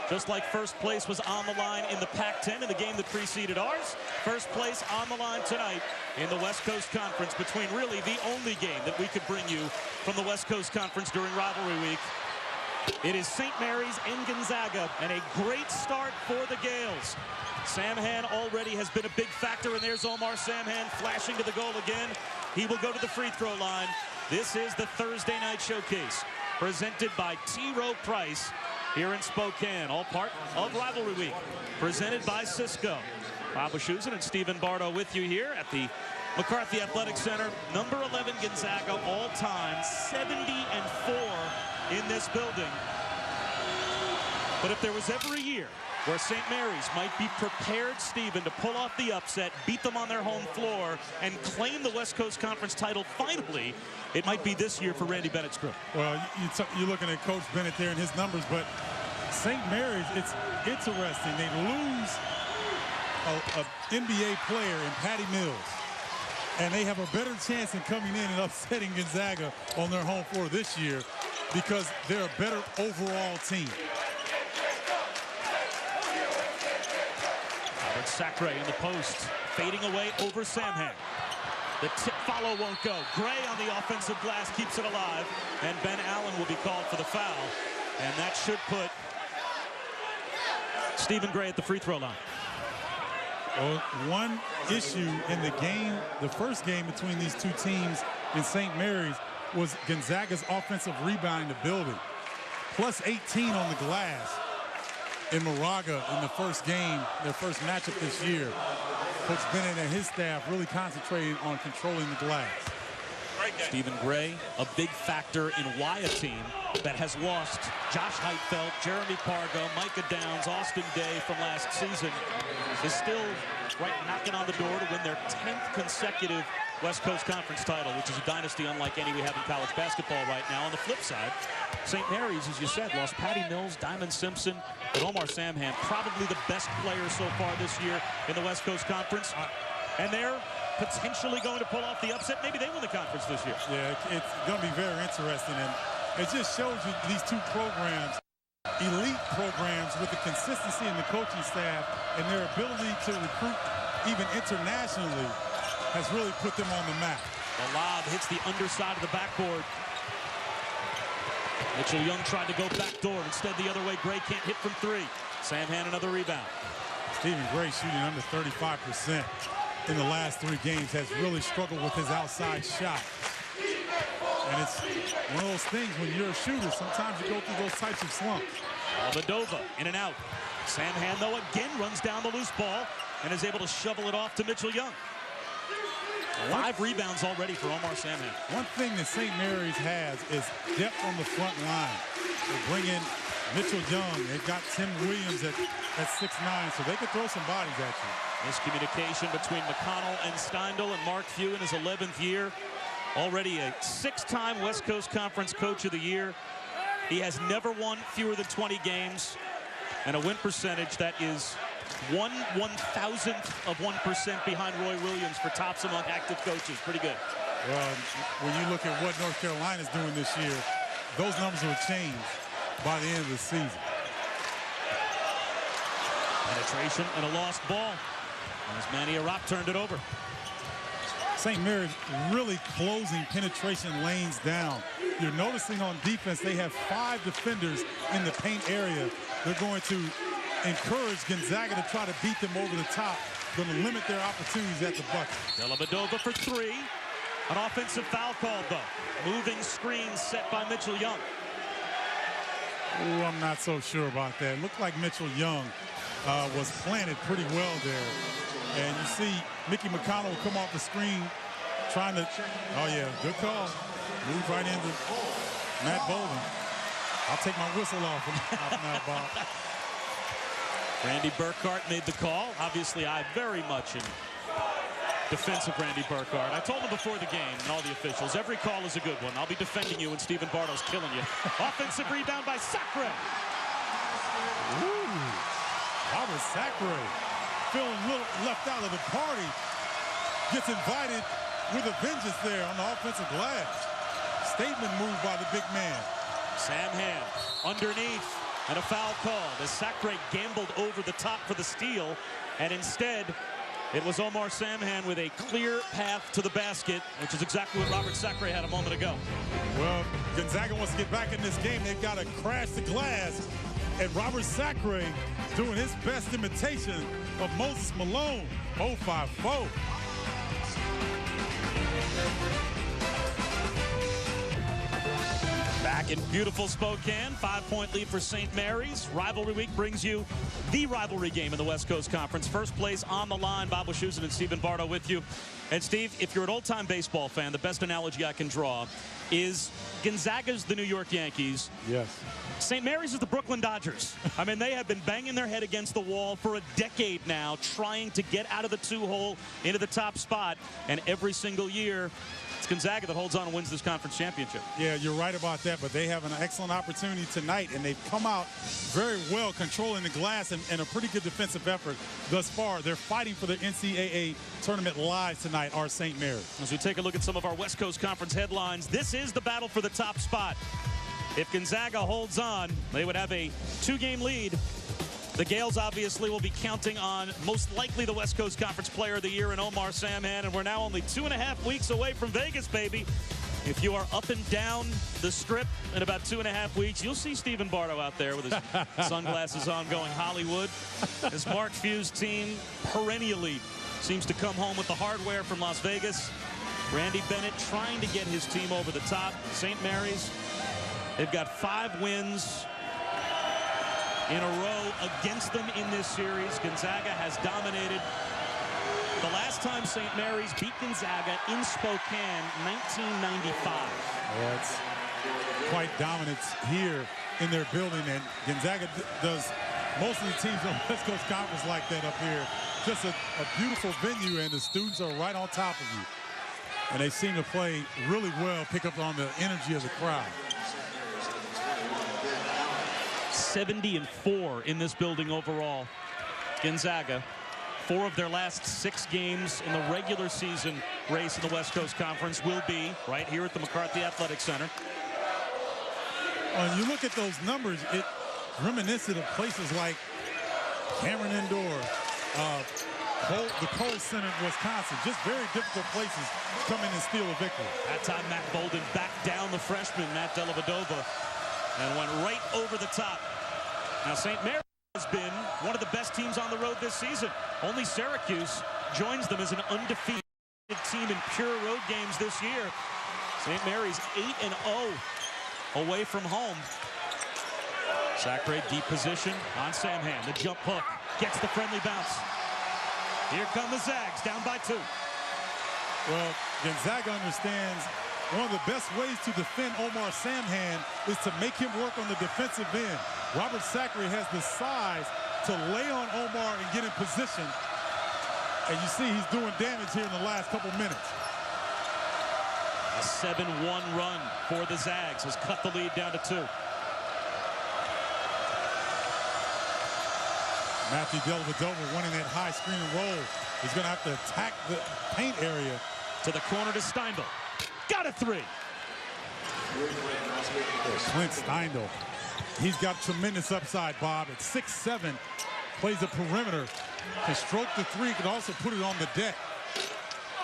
Just like first place was on the line in the Pac-10 in the game that preceded ours, first place on the line tonight in the West Coast Conference between really the only game that we could bring you from the West Coast Conference during rivalry week. It is St. Mary's and Gonzaga, and a great start for the Gales. Samhan already has been a big factor, and there's Omar Samhan flashing to the goal again. He will go to the free throw line. This is the Thursday night showcase presented by T. Rowe Price here in Spokane, all part of rivalry week, presented by Cisco. Bob Wischusen and Stephen Bardo with you here at the McCarthy Athletic Center. Number 11 Gonzaga all time, 70-4 in this building. But if there was ever a year where St. Mary's might be prepared, Stephen, to pull off the upset, beat them on their home floor, and claim the West Coast Conference title finally, it might be this year for Randy Bennett's crew. Well, you're looking at Coach Bennett there and his numbers, but St. Mary's, it's interesting. They lose an NBA player in Patty Mills, and they have a better chance in coming in and upsetting Gonzaga on their home floor this year because they're a better overall team. Sacre in the post, fading away over Samhan. The tip follow won't go. Gray on the offensive glass keeps it alive, and Ben Allen will be called for the foul, and that should put Stephen Gray at the free throw line. Well, one issue in the game, the first game between these two teams in St. Mary's, was Gonzaga's offensive rebounding the building. Plus 18 on the glass in Moraga in the first game, their first matchup this year. Coach Bennett and his staff really concentrating on controlling the glass. Stephen Gray, a big factor in why a team that has lost Josh Heitfeld, Jeremy Pargo, Micah Downs, Austin Day from last season is still right knocking on the door to win their 10th consecutive West Coast Conference title, which is a dynasty unlike any we have in college basketball right now. On the flip side, St. Mary's, as you said, lost Patty Mills, Diamond Simpson, but Omar Samhan, probably the best player so far this year in the West Coast Conference. And they're potentially going to pull off the upset. Maybe they win the conference this year. Yeah, it's going to be very interesting. And it just shows you these two programs, elite programs with the consistency in the coaching staff and their ability to recruit even internationally has really put them on the map. The lob hits the underside of the backboard. Mitchell Young tried to go backdoor. Instead, the other way. Gray can't hit from three. Samhan another rebound. Stephen Gray shooting under 35% in the last 3 games, has really struggled with his outside shot. And it's one of those things when you're a shooter, sometimes you go through those types of slumps. Alvadova in and out. Samhan, though, again runs down the loose ball and is able to shovel it off to Mitchell Young. 5 rebounds already for Omar Samhan. One thing that St. Mary's has is depth on the front line. They bring in Mitchell Young. They've got Tim Williams at 6'9", so they could throw some bodies at you. Miscommunication between McConnell and Steindl, and Mark Few in his 11th year. Already a 6-time West Coast Conference Coach of the Year. He has never won fewer than 20 games, and a win percentage that is 1/1000th of 1% behind Roy Williams for tops among active coaches. Pretty good. Well, when you look at what North Carolina's doing this year, those numbers will change by the end of the season. Penetration and a lost ball as Manny Arap turned it over. St. Mary's really closing penetration lanes down. You're noticing on defense they have 5 defenders in the paint area. They're going to encourage Gonzaga to try to beat them over the top. Going to limit their opportunities at the bucket. Dellavedova for 3. An offensive foul called, though. Moving screen set by Mitchell Young. Ooh, I'm not so sure about that. It looked like Mitchell Young was planted pretty well there. And you see Mickey McConnell will come off the screen trying to, oh yeah, good call. Move right into Matt Bolden. I'll take my whistle off now, Bob. Randy Burkhart made the call. Obviously, I very much in defense of Randy Burkhart. I told him before the game and all the officials, every call is a good one. I'll be defending you when Stephen Bardo's killing you. Offensive rebound by Sacre. Ooh, Robert Sacre, feeling a little left out of the party, gets invited with a vengeance there on the offensive glass. Statement move by the big man. Samhan underneath. And a foul called as Sacre gambled over the top for the steal, and instead it was Omar Samhan with a clear path to the basket, which is exactly what Robert Sacre had a moment ago. Well, Gonzaga wants to get back in this game. They've got to crash the glass, and Robert Sacre doing his best imitation of Moses Malone. 0-5-4. Back in beautiful Spokane, 5-point lead for St. Mary's. Rivalry week brings you the rivalry game in the West Coast Conference. First place on the line. Bob Wischusen and Stephen Bardo with you. And Steve, if you're an old-time baseball fan, the best analogy I can draw is Gonzaga's the New York Yankees. Yes. St. Mary's is the Brooklyn Dodgers. I mean, they have been banging their head against the wall for a decade now, trying to get out of the two-hole into the top spot. And every single year, it's Gonzaga that holds on and wins this conference championship. Yeah, you're right about that, but they have an excellent opportunity tonight, and they've come out very well controlling the glass and a pretty good defensive effort thus far. They're fighting for the NCAA tournament live tonight, our St. Mary's. As we take a look at some of our West Coast Conference headlines, this is the battle for the top spot. If Gonzaga holds on, they would have a 2-game lead. The Gales obviously will be counting on most likely the West Coast Conference Player of the Year in Omar Samhan, and we're now only 2.5 weeks away from Vegas, baby. If you are up and down the strip in about 2.5 weeks, you'll see Stephen Bardo out there with his sunglasses on going Hollywood. This Mark Few's team perennially seems to come home with the hardware from Las Vegas. Randy Bennett trying to get his team over the top. St. Mary's, they've got 5 wins in a row against them in this series. Gonzaga has dominated. The last time St. Mary's beat Gonzaga in Spokane, 1995. Yeah, it's quite dominant here in their building, and Gonzaga does most of the teams on the West Coast Conference like that up here. Just a beautiful venue, and the students are right on top of you. And they seem to play really well, pick up on the energy of the crowd. 70-4 in this building overall. Gonzaga, 4 of their last 6 games in the regular season race in the West Coast Conference will be right here at the McCarthy Athletic Center. When you look at those numbers, it's reminiscent of places like Cameron Indoor, the Kohl Center in Wisconsin. Just very difficult places to come in and steal a victory. That time, Matt Bolden backed down the freshman, Matt Dellavedova, and went right over the top. Now, St. Mary's has been one of the best teams on the road this season. Only Syracuse joins them as an undefeated team in pure road games this year. St. Mary's 8-0 away from home. Sacre deep position on Samhan. The jump hook gets the friendly bounce. Here come the Zags, down by 2. Well, Gonzaga understands one of the best ways to defend Omar Samhan is to make him work on the defensive end. Robert Sacre has the size to lay on Omar and get in position. And you see he's doing damage here in the last couple minutes. A 7-1 run for the Zags has cut the lead down to 2. Matthew Dellavedova winning that high screen and roll. He's going to have to attack the paint area. To the corner to Steindl. Got a 3. Clint Steindl. He's got tremendous upside, Bob. At 6'7", plays the perimeter. Can stroke the 3, can also put it on the deck.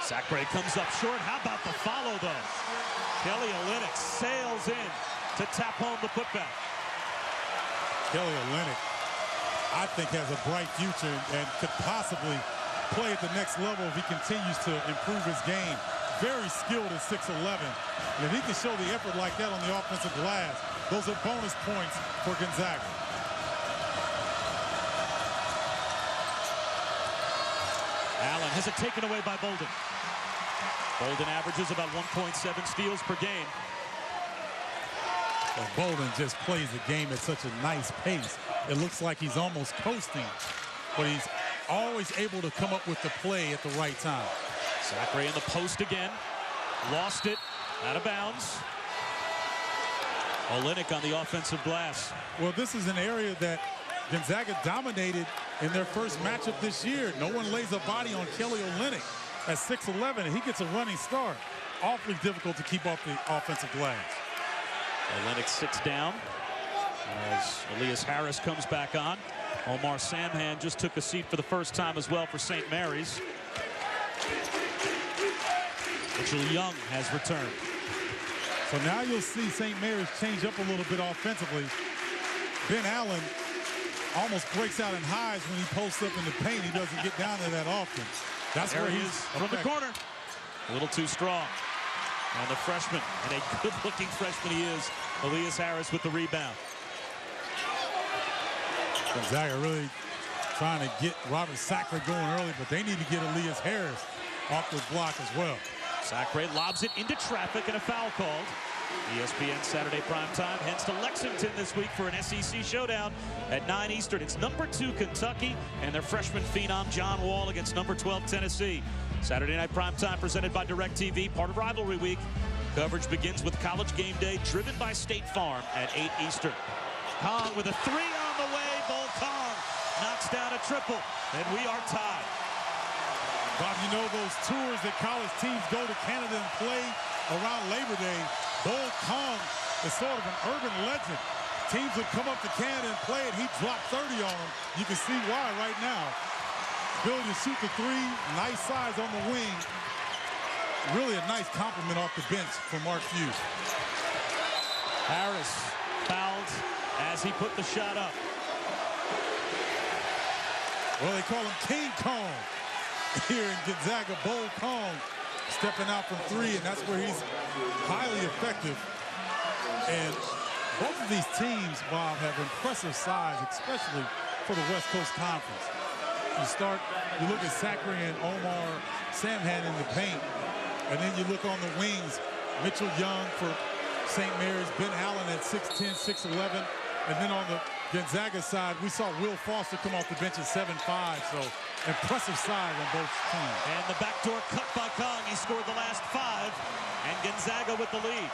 Sacre comes up short. How about the follow, though? Kelly Olynyk sails in to tap home the putback. Kelly Olynyk, I think, has a bright future and could possibly play at the next level if he continues to improve his game. Very skilled at 6'11". And if he can show the effort like that on the offensive glass, those are bonus points for Gonzaga. Allen has it taken away by Bolden. Bolden averages about 1.7 steals per game. Well, Bolden just plays the game at such a nice pace. It looks like he's almost coasting, but he's always able to come up with the play at the right time. Sacre in the post again. Lost it. Out of bounds. Olynyk on the offensive glass. Well, this is an area that Gonzaga dominated in their first matchup this year. No one lays a body on Kelly Olynyk at 6'11", and he gets a running start. Awfully difficult to keep off the offensive glass. Olynyk sits down. as Elias Harris comes back on. Omar Samhan just took a seat for the first time as well for St. Mary's. Mitchell Young has returned. So now you'll see St. Mary's change up a little bit offensively. Ben Allen almost breaks out in highs when he posts up in the paint. He doesn't get down there that often. That's there where he he's is from the corner. A little too strong. And the freshman, and a good-looking freshman he is, Elias Harris with the rebound. Gonzaga really trying to get Robert Sacre going early, but they need to get Elias Harris off the block as well. Sacre lobs it into traffic and a foul called. ESPN Saturday primetime heads to Lexington this week for an SEC showdown at 9 Eastern. It's number 2 Kentucky and their freshman phenom John Wall against number 12 Tennessee. Saturday night primetime presented by DirecTV, part of Rivalry Week. Coverage begins with College Game Day, driven by State Farm at 8 Eastern. Kong with a 3 on the way. Bull Kong knocks down a triple, and we are tied. Bob, you know those tours that college teams go to Canada and play around Labor Day? Bull Kong is sort of an urban legend. Teams would come up to Canada and play it. He dropped 30 on them. You can see why right now. Ability to shoot the 3, nice size on the wing. Really a nice compliment off the bench from Mark Few. Harris fouled as he put the shot up. Well, they call him King Kong here in Gonzaga. Bull Kong stepping out from 3, and that's where he's highly effective. And both of these teams, Bob, have impressive size, especially for the West Coast Conference. You look at Sacre and Omar Samhan in the paint, and then you look on the wings, Mitchell Young for St. Mary's, Ben Allen at 6'10", 6'11", and then on the Gonzaga side, we saw Will Foster come off the bench at 7'5", so impressive size on both teams. And the backdoor cut by Kong. He scored the last 5, and Gonzaga with the lead.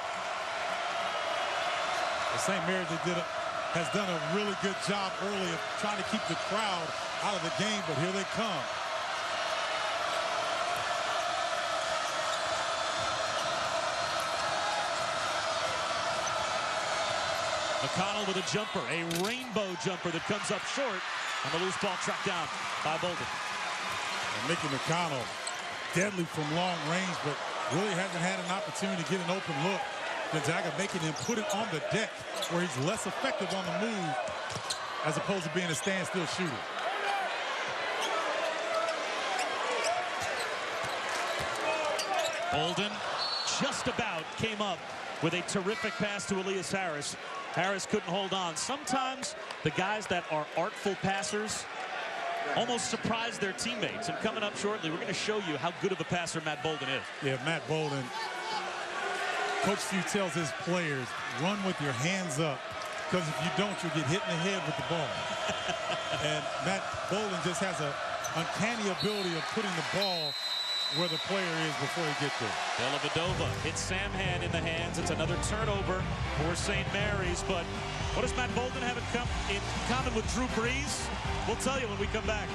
Well, St. Mary's has done a really good job early of trying to keep the crowd out of the game, but here they come. McConnell with a jumper, a rainbow jumper that comes up short on the loose ball tracked down by Bolden. And Mickey McConnell, deadly from long range, but really hasn't had an opportunity to get an open look. Gonzaga making him put it on the deck where he's less effective on the move as opposed to being a standstill shooter. Bolden just about came up with a terrific pass to Elias Harris. Harris couldn't hold on. Sometimes the guys that are artful passers almost surprise their teammates. And coming up shortly, we're going to show you how good of a passer Matt Bolden is. Yeah, Matt Bolden. Coach Few tells his players, run with your hands up, because if you don't, you'll get hit in the head with the ball. And Matt Bolden just has an uncanny ability of putting the ball where the player is before he gets there. Dellavedova hits Samhan in the hands. It's another turnover for St. Mary's. But what does Matt Bolden have in common with Drew Brees? We'll tell you when we come back.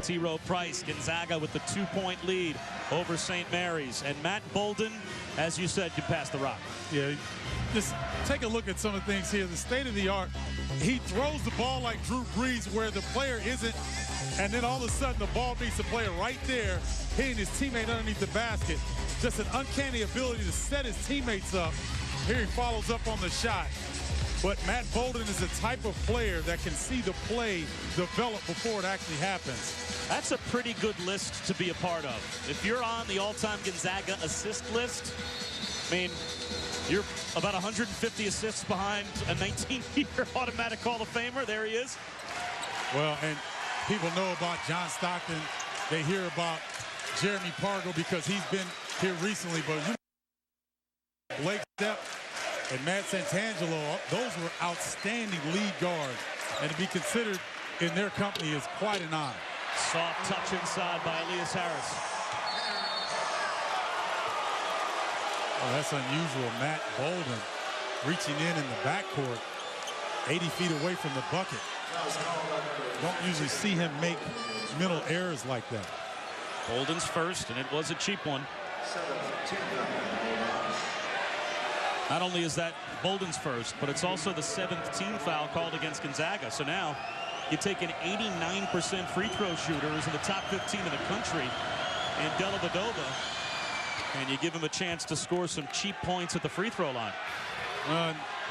T. Rowe Price, Gonzaga with the 2-point lead over St. Mary's. And Matt Bolden, as you said, can pass the rock. Yeah, just take a look at some of the things here. The state of the art, he throws the ball like Drew Brees where the player isn't, and then all of a sudden the ball meets the player right there, hitting his teammate underneath the basket. Just an uncanny ability to set his teammates up. Here he follows up on the shot. But Matt Bolden is the type of player that can see the play develop before it actually happens. That's a pretty good list to be a part of. If you're on the all-time Gonzaga assist list, I mean, you're about 150 assists behind a 19-year automatic Hall of Famer. There he is. Well, and people know about John Stockton. They hear about Jeremy Pargo because he's been here recently. But Blake Stepp and Matt Santangelo, those were outstanding lead guards. And to be considered in their company is quite an honor. Soft touch inside by Elias Harris. Oh, that's unusual. Matt Bolden reaching in the backcourt, 80 feet away from the bucket. Don't usually see him make mental errors like that. Bolden's first, and it was a cheap one. Not only is that Bolden's first, but it's also the 7th team foul called against Gonzaga. So now you take an 89% free throw shooter who's in the top 15 in the country in Dellavedova, and you give him a chance to score some cheap points at the free throw line.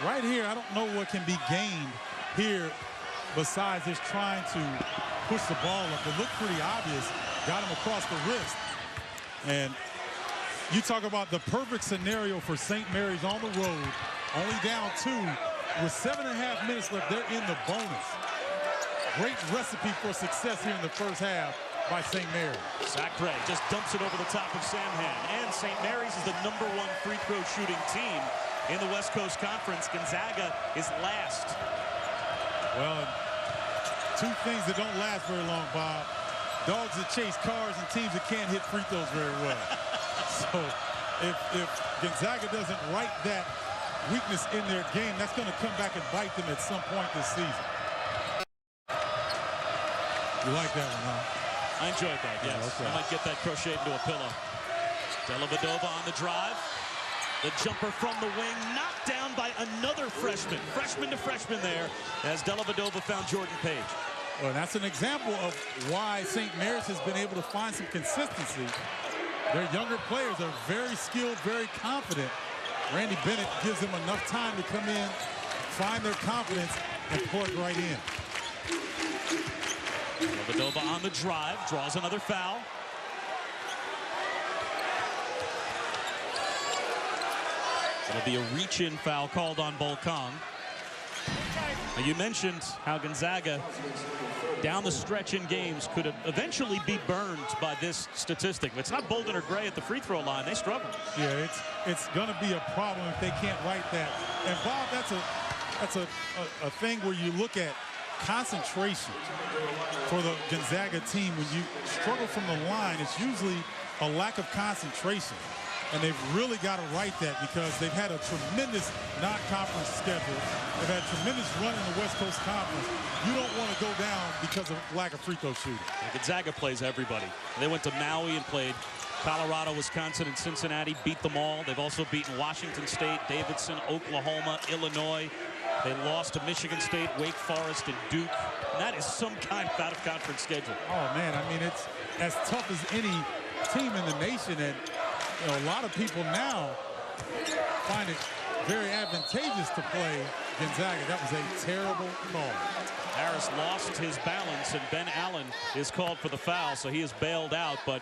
Right here, I don't know what can be gained here besides just trying to push the ball up. It looked pretty obvious. Got him across the wrist. And you talk about the perfect scenario for St. Mary's on the road, only down 2. With 7.5 minutes left, they're in the bonus. Great recipe for success here in the first half by St. Mary's. Zach Gray just dumps it over the top of Samhan. And St. Mary's is the #1 free throw shooting team in the West Coast Conference. Gonzaga is last. Well, 2 things that don't last very long, Bob. Dogs that chase cars and teams that can't hit free throws very well. So if Gonzaga doesn't right that weakness in their game, that's going to come back and bite them at some point this season. You like that one, huh? I enjoyed that, yes. Yeah, okay. I might get that crocheted into a pillow. Dellavedova on the drive. The jumper from the wing, knocked down by another freshman. Freshman to freshman there as Dellavedova found Jordan Page. Well, that's an example of why St. Mary's has been able to find some consistency. Their younger players are very skilled, very confident. Randy Bennett gives them enough time to come in, find their confidence, and plug right in. Dellavedova on the drive, draws another foul. It'll be a reach-in foul called on Bolkong. Now, you mentioned how Gonzaga, down the stretch in games, could eventually be burned by this statistic. If it's not Bolden or Gray at the free throw line, they struggle. Yeah, it's going to be a problem if they can't right that. And Bob, that's a thing where you look at concentration for the Gonzaga team. When you struggle from the line, it's usually a lack of concentration. And they've really got to right that because they've had a tremendous non-conference schedule. They've had a tremendous run in the West Coast Conference. You don't want to go down because of lack of free throw shooting. Gonzaga plays everybody. They went to Maui and played Colorado, Wisconsin, and Cincinnati, beat them all. They've also beaten Washington State, Davidson, Oklahoma, Illinois. They lost to Michigan State, Wake Forest, and Duke. And that is some kind of out-of-conference schedule. Oh, man, I mean, it's as tough as any team in the nation. And you know, a lot of people now find it very advantageous to play Gonzaga. That was a terrible call. Harris lost his balance, and Ben Allen is called for the foul, so he is bailed out. But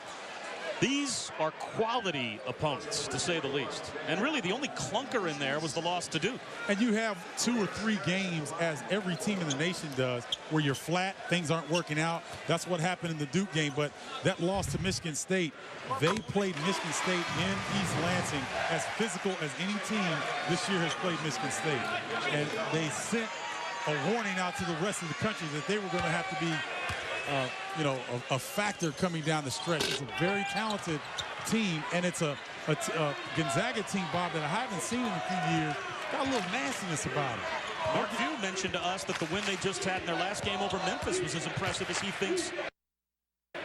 these are quality opponents, to say the least. And really, the only clunker in there was the loss to Duke. And you have 2 or 3 games, as every team in the nation does, where you're flat, things aren't working out. That's what happened in the Duke game. But that loss to Michigan State, they played Michigan State in East Lansing as physical as any team this year has played Michigan State. And they sent a warning out to the rest of the country that they were going to have to be a factor coming down the stretch. It's a very talented team, and it's a Gonzaga team, Bob, that I haven't seen in a few years. Got a little nastiness about it. Mark Few mentioned to us that the win they just had in their last game over Memphis was as impressive as he thinks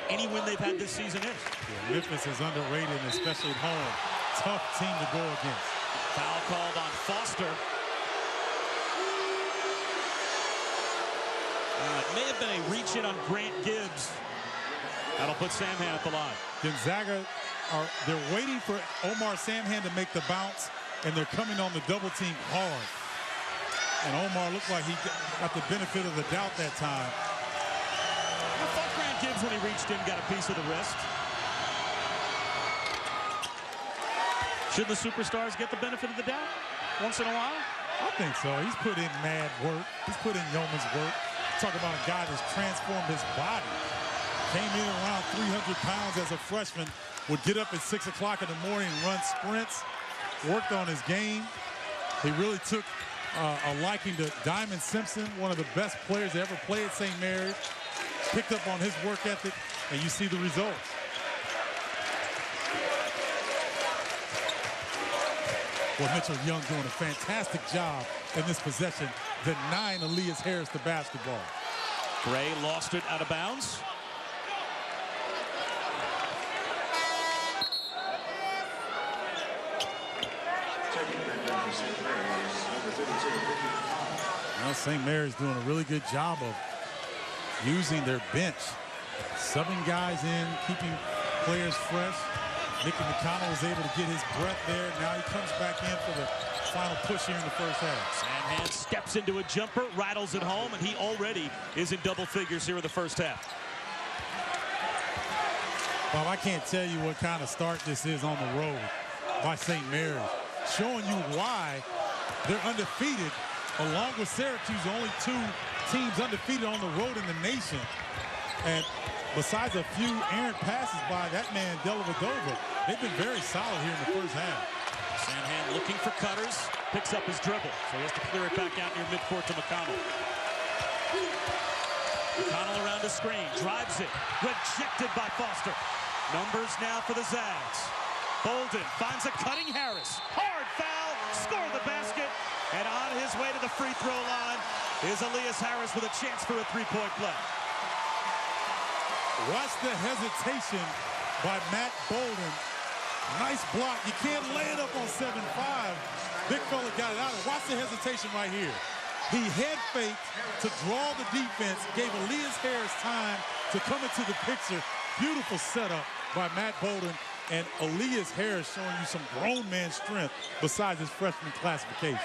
any win they've had this season is. Yeah, Memphis is underrated, especially at home. Tough team to go against. Foul called on Foster. It may have been a reach-in on Grant Gibbs. That'll put Samhan at the line. Gonzaga, they're waiting for Omar Samhan to make the bounce, and they're coming on the double team hard. And Omar looked like he got the benefit of the doubt that time. I thought Grant Gibbs, when he reached in, got a piece of the wrist. Should the superstars get the benefit of the doubt once in a while? I think so. He's put in mad work. He's put in yeoman's work. Talk about a guy that's transformed his body. Came in around 300 pounds as a freshman, would get up at 6 o'clock in the morning and run sprints, worked on his game. He really took a liking to Diamond Simpson, one of the best players to ever play at St. Mary's. Picked up on his work ethic, and you see the results. Well, Mitchell Young doing a fantastic job in this possession, denying Elias Harris the basketball. Gray lost it out of bounds. Well, St. Mary's doing a really good job of using their bench, subbing guys in, keeping players fresh. Nicky McConnell was able to get his breath there. Now he comes back in for the final push here in the first half. Sanhan steps into a jumper, rattles it home, and he already is in double figures here in the first half. Bob, I can't tell you what kind of start this is on the road by St. Mary's, showing you why they're undefeated, along with Syracuse, only two teams undefeated on the road in the nation. And besides a few errant passes by that man, Dellavedova, they've been very solid here in the first half. Sanhan looking for cutters, picks up his dribble, so he has to clear it back out near midcourt to McConnell. McConnell around the screen, drives it, rejected by Foster. Numbers now for the Zags. Bolden finds a cutting Harris. Hard foul, score the basket, and on his way to the free throw line is Elias Harris with a chance for a three-point play. Watch the hesitation by Matt Bolden. Nice block. You can't lay it up on 7-5. Big fella got it out. Watch the hesitation right here. He head faked to draw the defense, gave Elias Harris time to come into the picture. Beautiful setup by Matt Bolden, and Elias Harris showing you some grown man strength besides his freshman classification.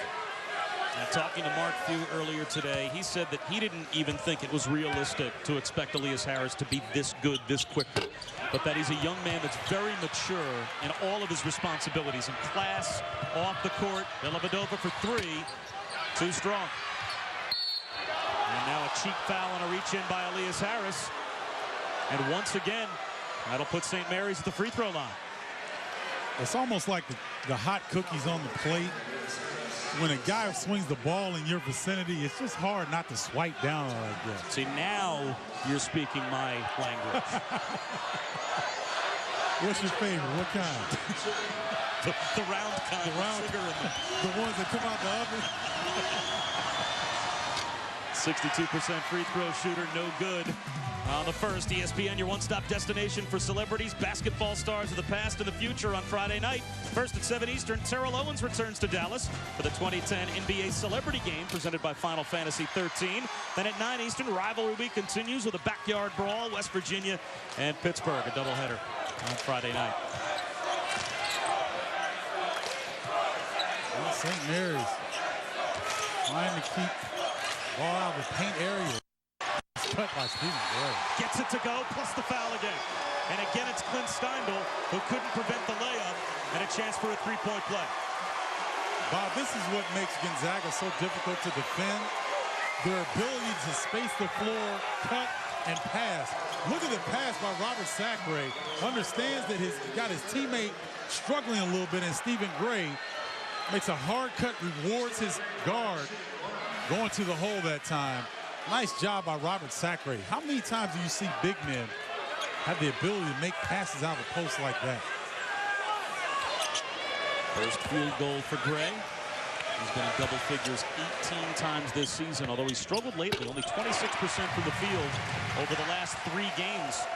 And talking to Mark Few earlier today, he said that he didn't even think it was realistic to expect Elias Harris to be this good this quickly, but that he's a young man that's very mature in all of his responsibilities in class, off the court. Dellavedova for three, too strong. And now a cheap foul and a reach-in by Elias Harris. And once again, that'll put St. Mary's at the free throw line. It's almost like the hot cookies on the plate. When a guy swings the ball in your vicinity, it's just hard not to swipe down like that. See, now you're speaking my language. What's your favorite? What kind? the round kind. The round, sugar in them. the ones that come out the oven. 62% free throw shooter, no good. On the first, ESPN, your one-stop destination for celebrities, basketball stars of the past and the future on Friday night. First at 7 Eastern, Terrell Owens returns to Dallas for the 2010 NBA Celebrity Game presented by Final Fantasy 13. Then at 9 Eastern, Rivalry Week continues with a backyard brawl, West Virginia and Pittsburgh, a doubleheader on Friday night. Well, St. Mary's trying to keep ball out of the paint area. Cut by Stephen Gray. Gets it to go, plus the foul again. And again, it's Clint Steindl who couldn't prevent the layup, and a chance for a three-point play. Bob, this is what makes Gonzaga so difficult to defend. Their ability to space the floor, cut, and pass. Look at the pass by Robert Sacre. Understands that he's got his teammate struggling a little bit, and Stephen Gray makes a hard cut, rewards his guard going to the hole that time. Nice job by Robert Sacre. How many times do you see big men have the ability to make passes out of the post like that? First field goal for Gray. He's been in double figures 18 times this season, although he struggled lately. Only 26% from the field over the last 3 games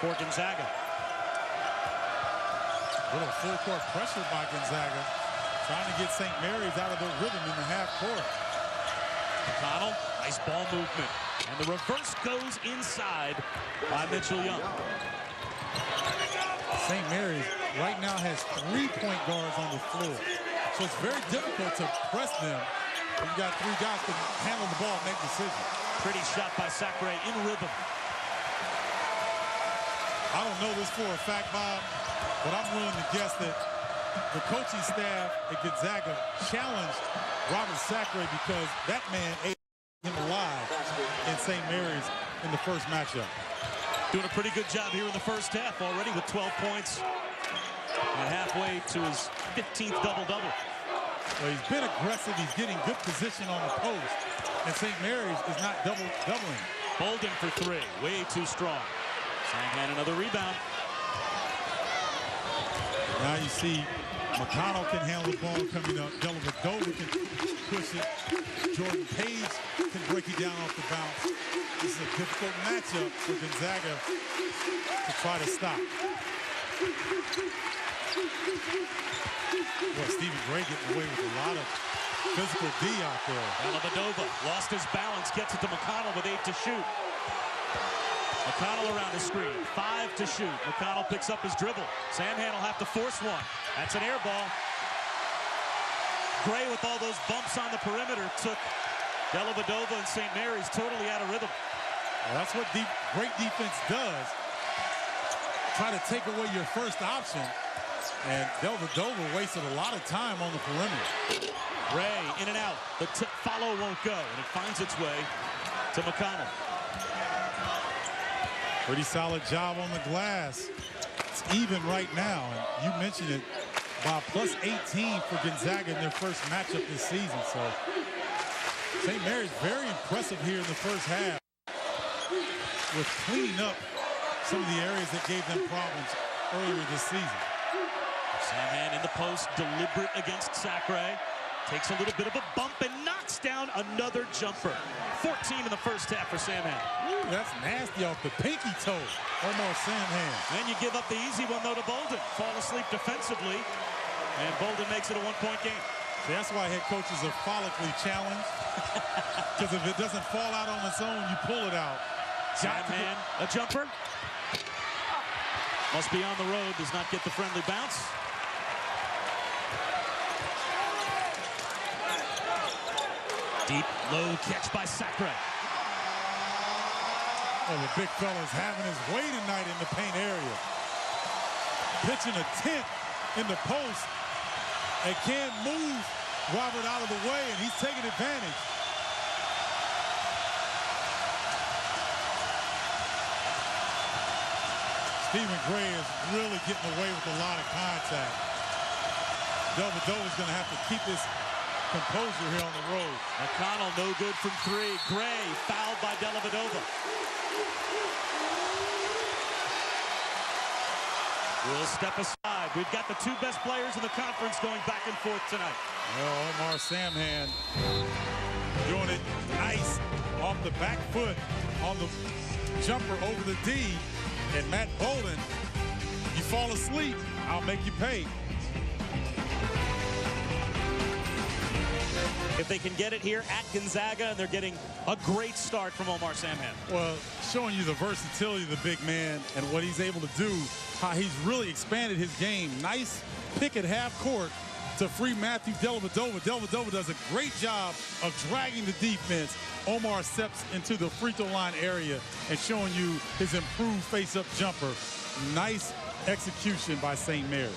for Gonzaga. Little full court pressure by Gonzaga, trying to get St. Mary's out of their rhythm in the half court. McConnell, nice ball movement. And the reverse goes inside by Mitchell Young. St. Mary's right now has 3 point guards on the floor. So it's very difficult to press them when you got 3 guys to handle the ball and make decisions. Pretty shot by Sacre in rhythm. I don't know this for a fact, Bob, but I'm willing to guess that the coaching staff at Gonzaga challenged Robert Sacre because that man ate him alive in St. Mary's in the first matchup. Doing a pretty good job here in the first half already with 12 points and halfway to his 15th double-double. Well, he's been aggressive. He's getting good position on the post, and St. Mary's is not doubling. Bolden for 3, way too strong. Sanhan another rebound. Now you see McConnell can handle the ball coming up. Dellavedova can push it. Jordan Page can break it down off the bounce. This is a difficult matchup for Gonzaga to try to stop. Well, Stephen Gray getting away with a lot of physical D out there. Dellavedova lost his balance, gets it to McConnell with 8 to shoot. McConnell around the screen, 5 to shoot. McConnell picks up his dribble. Samhan will have to force one. That's an air ball. Gray, with all those bumps on the perimeter, took Dellavedova and St. Mary's totally out of rhythm. Well, that's what great defense does. Try to take away your first option. And Dellavedova wasted a lot of time on the perimeter. Ray in and out. The follow won't go, and it finds its way to McConnell. Pretty solid job on the glass. It's even right now. And you mentioned it, by plus 18 for Gonzaga in their first matchup this season. So St. Mary's very impressive here in the first half with cleaning up some of the areas that gave them problems earlier this season. Samhan in the post, deliberate against Sacre. Takes a little bit of a bump and knocks down another jumper. 14 in the first half for Samhan. Ooh, that's nasty off the pinky toe. Almost Samhan. Then you give up the easy one, though, to Bolden. Fall asleep defensively, and Bolden makes it a one-point game. See, that's why head coaches are follically challenged. Because if it doesn't fall out on its own, you pull it out. Samhan, a jumper. Must be on the road, does not get the friendly bounce. Deep, low catch by Sacre. Oh, the big fella's having his way tonight in the paint area. Pitching a tent in the post and can't move Robert out of the way, and he's taking advantage. Stephen Gray is really getting away with a lot of contact. Dellavedova's going to have to keep his composure here on the road. McConnell no good from 3. Gray fouled by Dellavedova. We'll step aside. We've got the 2 best players in the conference going back and forth tonight. Well, Omar Samhan doing it nice off the back foot on the jumper over the D. And Matt Bolden, you fall asleep, I'll make you pay. If they can get it here at Gonzaga, and they're getting a great start from Omar Samhan. Well, showing you the versatility of the big man and what he's able to do, how he's really expanded his game. Nice pick at half court to free Matthew Dellavedova. Dellavedova does a great job of dragging the defense. Omar steps into the free throw line area and showing you his improved face-up jumper. Nice execution by St. Mary's.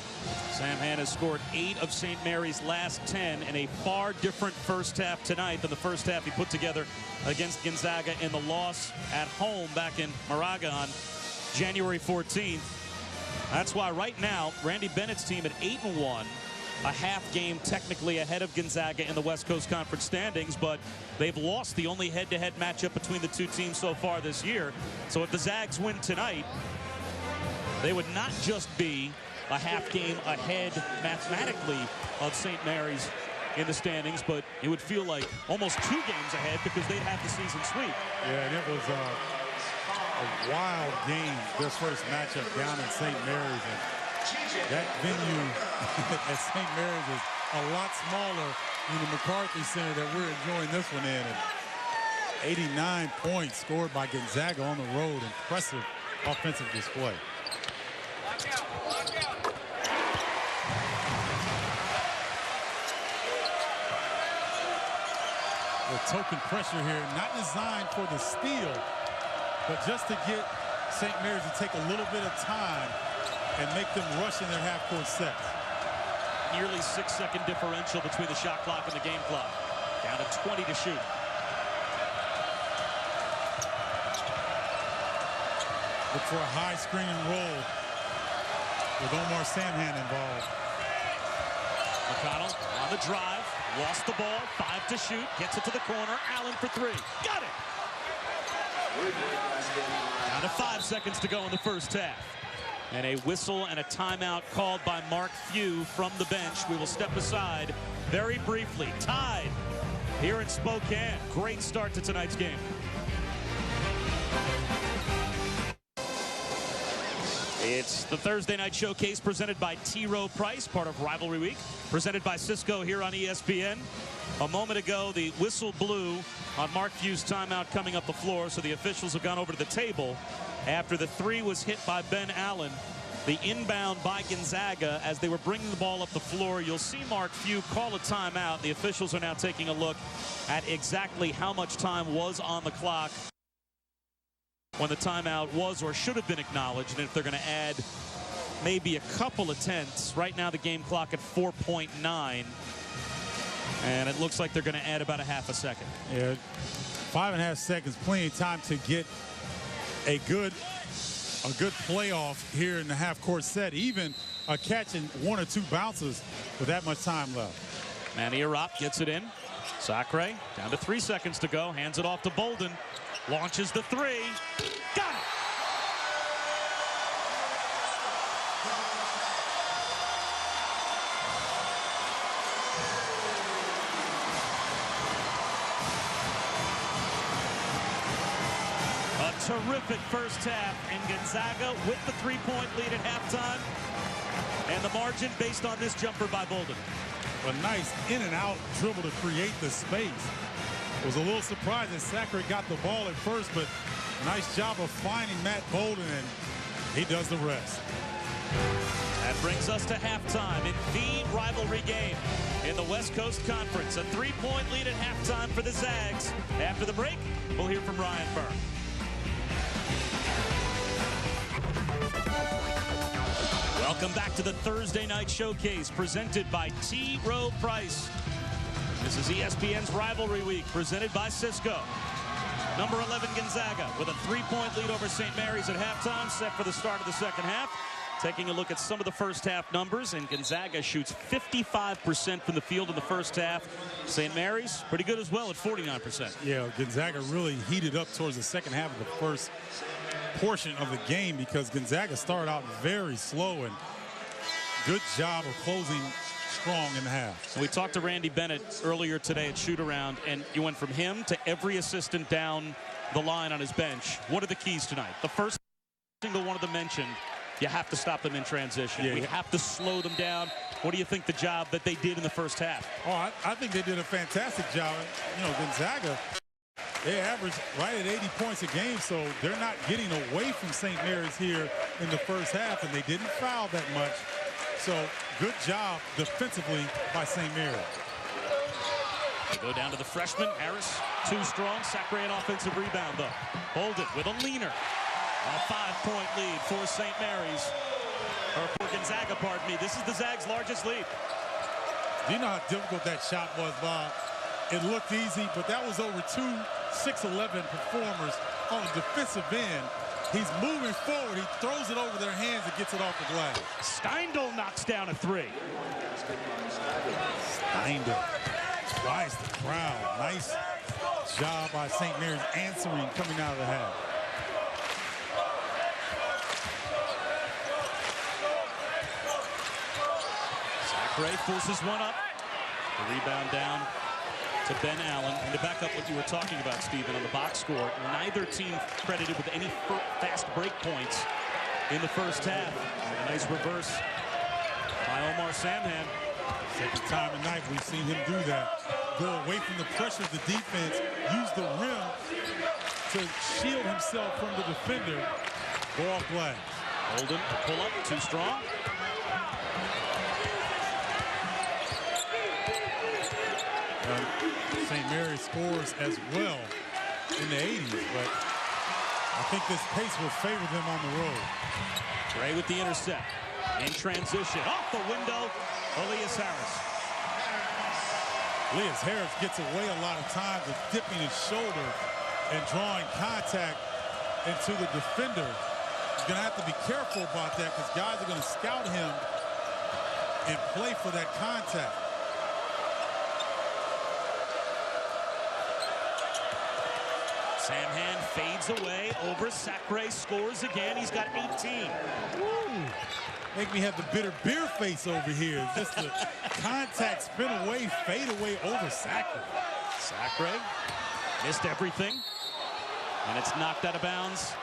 Samhan has scored 8 of St. Mary's last 10 in a far different first half tonight than the first half he put together against Gonzaga in the loss at home back in Moraga on January 14th. That's why right now, Randy Bennett's team at 8-1, a half game technically ahead of Gonzaga in the West Coast Conference standings, but they've lost the only head-to-head matchup between the 2 teams so far this year. So if the Zags win tonight, they would not just be a half game ahead mathematically of St. Mary's in the standings, but it would feel like almost 2 games ahead because they'd have the season sweep. Yeah, and it was a wild game, this first matchup down in St. Mary's. And that venue at St. Mary's is a lot smaller than the McCarthy Center that we're enjoying this one in. And 89 points scored by Gonzaga on the road. Impressive offensive display. The token pressure here, not designed for the steal, but just to get St. Mary's to take a little bit of time and make them rush in their half-court sets. Nearly 6-second differential between the shot clock and the game clock. Down to 20 to shoot. Look for a high screen and roll with Omar Samhan involved. McConnell on the drive, lost the ball, 5 to shoot, gets it to the corner, Allen for 3. Got it! Down to 5 seconds to go in the first half. And a whistle and a timeout called by Mark Few from the bench. We will step aside very briefly. Tied here in Spokane. Great start to tonight's game. It's the Thursday Night Showcase presented by T. Rowe Price, part of Rivalry Week, presented by Cisco here on ESPN. A moment ago, the whistle blew on Mark Few's timeout coming up the floor, so the officials have gone over to the table after the three was hit by Ben Allen. The inbound by Gonzaga as they were bringing the ball up the floor. You'll see Mark Few call a timeout. The officials are now taking a look at exactly how much time was on the clock when the timeout was or should have been acknowledged, and if they're going to add maybe a couple of tenths. Right now the game clock at 4.9, and it looks like they're going to add about a half a second. Yeah, 5.5 seconds, plenty of time to get a good playoff here in the half-court set, even catching one or two bounces with that much time left. Manny Arap gets it in. Sacre down to 3 seconds to go, hands it off to Bolden. Launches the three. Got it! A terrific first half, and Gonzaga with the three-point lead at halftime. And the margin based on this jumper by Bolden. A nice in-and-out dribble to create the space. Was a little surprised that Sacre got the ball at first, but nice job of finding Matt Bolden, and he does the rest. That brings us to halftime in the rivalry game in the West Coast Conference. A three-point lead at halftime for the Zags. After the break, we'll hear from Ryan Burr. Welcome back to the Thursday Night Showcase presented by T. Rowe Price. This is ESPN's Rivalry Week, presented by Cisco. Number 11 Gonzaga with a three-point lead over St. Mary's at halftime, set for the start of the second half. Taking a look at some of the first half numbers, and Gonzaga shoots 55% from the field in the first half. St. Mary's pretty good as well at 49%. Yeah, Gonzaga really heated up towards the second half of the first portion of the game because Gonzaga started out very slow, and good job of closing strong in the half. We talked to Randy Bennett earlier today at shoot-around, and you went from him to every assistant down the line on his bench. What are the keys tonight? The first single one of them mentioned, you have to stop them in transition. We have to slow them down. What do you think the job that they did in the first half? Oh, I think they did a fantastic job. You know, Gonzaga, they average right at 80 points a game, so they're not getting away from St. Mary's here in the first half, and they didn't foul that much. So good job defensively by St. Mary's. They go down to the freshman, Harris, too strong. Sacre an offensive rebound, though. Bolden with a leaner. A 5-point lead for St. Mary's. Or for Gonzaga, pardon me. This is the Zags' largest lead. Do you know how difficult that shot was, Bob? It looked easy, but that was over two 6'11" performers on the defensive end. He's moving forward. He throws it over their hands and gets it off the glass. Steindl knocks down a three. Steindl tries the crowd. Nice job by St. Mary's answering coming out of the half. Sacre forces one up. The rebound down to Ben Allen. And to back up what you were talking about, Stephen, on the box score, neither team credited with any fast break points in the first half. A nice reverse by Omar Samhan. Second time tonight we've seen him do that. Go away from the pressure of the defense, use the rim to shield himself from the defender. Go off glass. Bolden, pull up, too strong. St. Mary's scores as well in the 80s, but I think this pace will favor them on the road. Gray with the intercept. In transition, off the window, Elias Harris. Elias Harris gets away a lot of times with dipping his shoulder and drawing contact into the defender. He's going to have to be careful about that because guys are going to scout him and play for that contact. Samhan fades away over Sacre, scores again. He's got 18. Woo. Make me have the bitter beer face over here. Just the contact spin away, fade away over Sacre. Sacre missed everything, and it's knocked out of bounds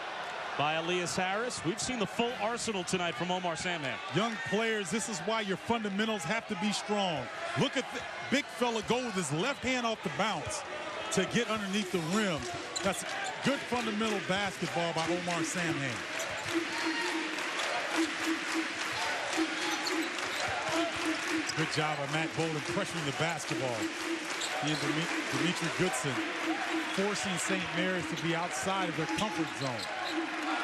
by Elias Harris. We've seen the full arsenal tonight from Omar Samhan. Young players, this is why your fundamentals have to be strong. Look at the big fella go with his left hand off the bounce to get underneath the rim. That's good fundamental basketball by Omar Samhan. Good job by Matt Bolden pressuring the basketball. He and Dimitri Goodson forcing St. Mary's to be outside of their comfort zone.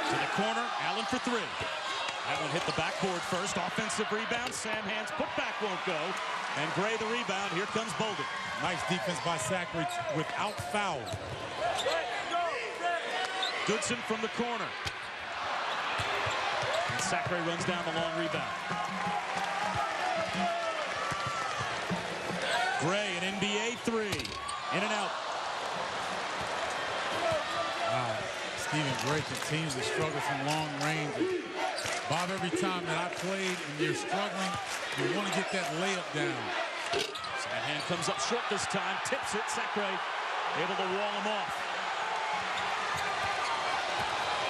To the corner, Allen for three. That one hit the backboard first. Offensive rebound. Samhan's putback won't go. And Gray the rebound. Here comes Bolden. Nice defense by Sacre without foul. Goodson from the corner. And Sacre runs down the long rebound. Gray, an NBA three. In and out. Wow. Stephen Gray continues to struggle from long range. Bob, every time that I played and you're struggling, you want to get that layup down. Samhan comes up short this time, tips it. Sacre able to wall him off.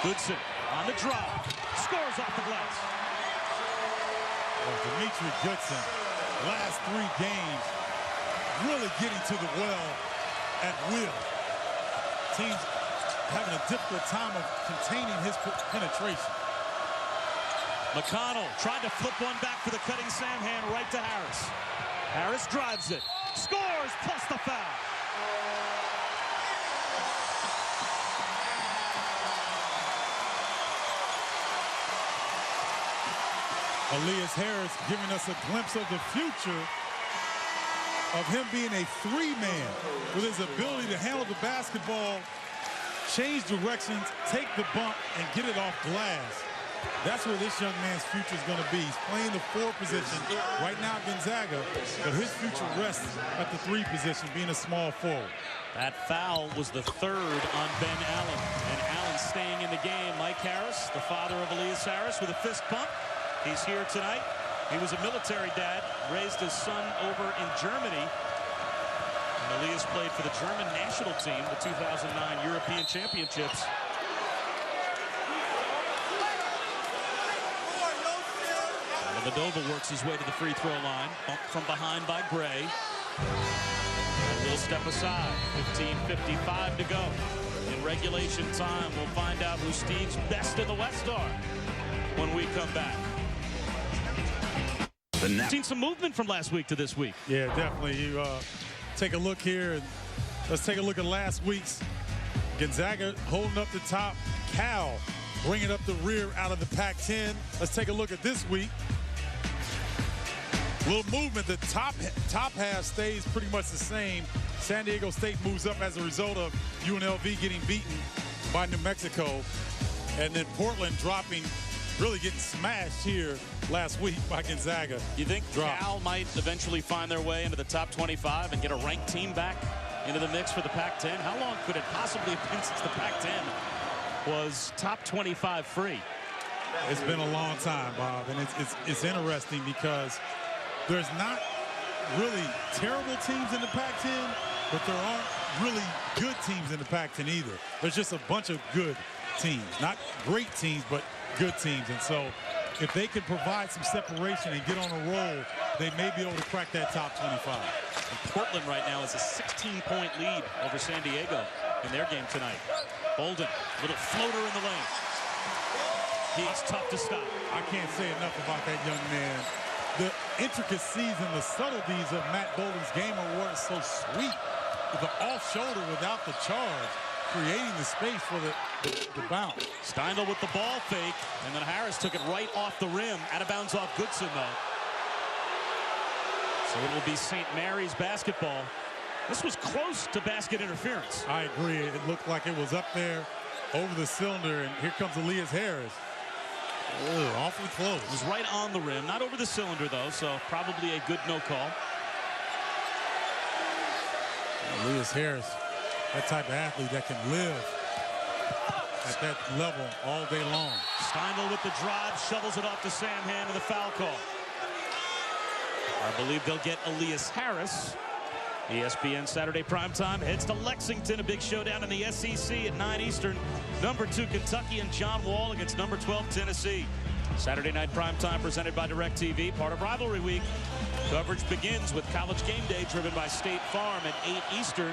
Goodson on the drive, scores off the glass. Well, Dimitri Goodson, last 3 games, really getting to the well at will. Teams having a difficult time of containing his penetration. McConnell tried to flip one back for the cutting Samhan right to Harris. Harris drives it, scores plus the foul. Elias Harris giving us a glimpse of the future of him being a 3-man with his ability to handle the basketball, change directions, take the bump, and get it off glass. That's where this young man's future is going to be. He's playing the 4 position right now at Gonzaga, but his future rests at the 3 position, being a small forward. That foul was the 3rd on Ben Allen, and Allen staying in the game. Mike Harris, the father of Elias Harris, with a fist pump. He's here tonight. He was a military dad, raised his son over in Germany. And Elias played for the German national team, the 2009 European Championships. Medova works his way to the free throw line. Bumped from behind by Gray. And we'll step aside. 15:55 to go. In regulation time, we'll find out who Steve's best in the West are when we come back. Seen some movement from last week to this week. Yeah, definitely. You take a look here, and let's take a look at last week's. Gonzaga holding up the top. Cal bringing up the rear out of the Pac-10. Let's take a look at this week. Little movement. The top half stays pretty much the same. San Diego State moves up as a result of UNLV getting beaten by New Mexico. And then Portland dropping, really getting smashed here last week by Gonzaga. You think Cal might eventually find their way into the top 25 and get a ranked team back into the mix for the Pac-10? How long could it possibly have been since the Pac-10 was top 25 free? It's been a long time, Bob, and it's interesting because there's not really terrible teams in the Pac-10, but there aren't really good teams in the Pac-10 either. There's just a bunch of good teams. Not great teams, but good teams. And so if they can provide some separation and get on a roll, they may be able to crack that top 25. And Portland right now has a 16-point lead over San Diego in their game tonight. Bolden, little floater in the lane. He's tough to stop. I can't say enough about that young man. The intricacies and the subtleties of Matt Bolden's game are what is so sweet. With the off shoulder without the charge, creating the space for the bounce. Steindl with the ball fake, and then Harris took it right off the rim. Out of bounds off Goodson, though. So it will be St. Mary's basketball. This was close to basket interference. I agree. It looked like it was up there over the cylinder, and here comes Elias Harris. Ugh, awfully close. It was right on the rim, not over the cylinder, though, so probably a good no call. Elias Harris, that type of athlete that can live at that level all day long. Steindl with the drive, shovels it off to Samhan, and the foul call. I believe they'll get Elias Harris ESPN Saturday primetime heads to Lexington, a big showdown in the SEC at 9 Eastern. Number 2 Kentucky and John Wall against number 12 Tennessee. Saturday night primetime presented by DirecTV, part of Rivalry Week. Coverage begins with College Game Day driven by State Farm at 8 Eastern.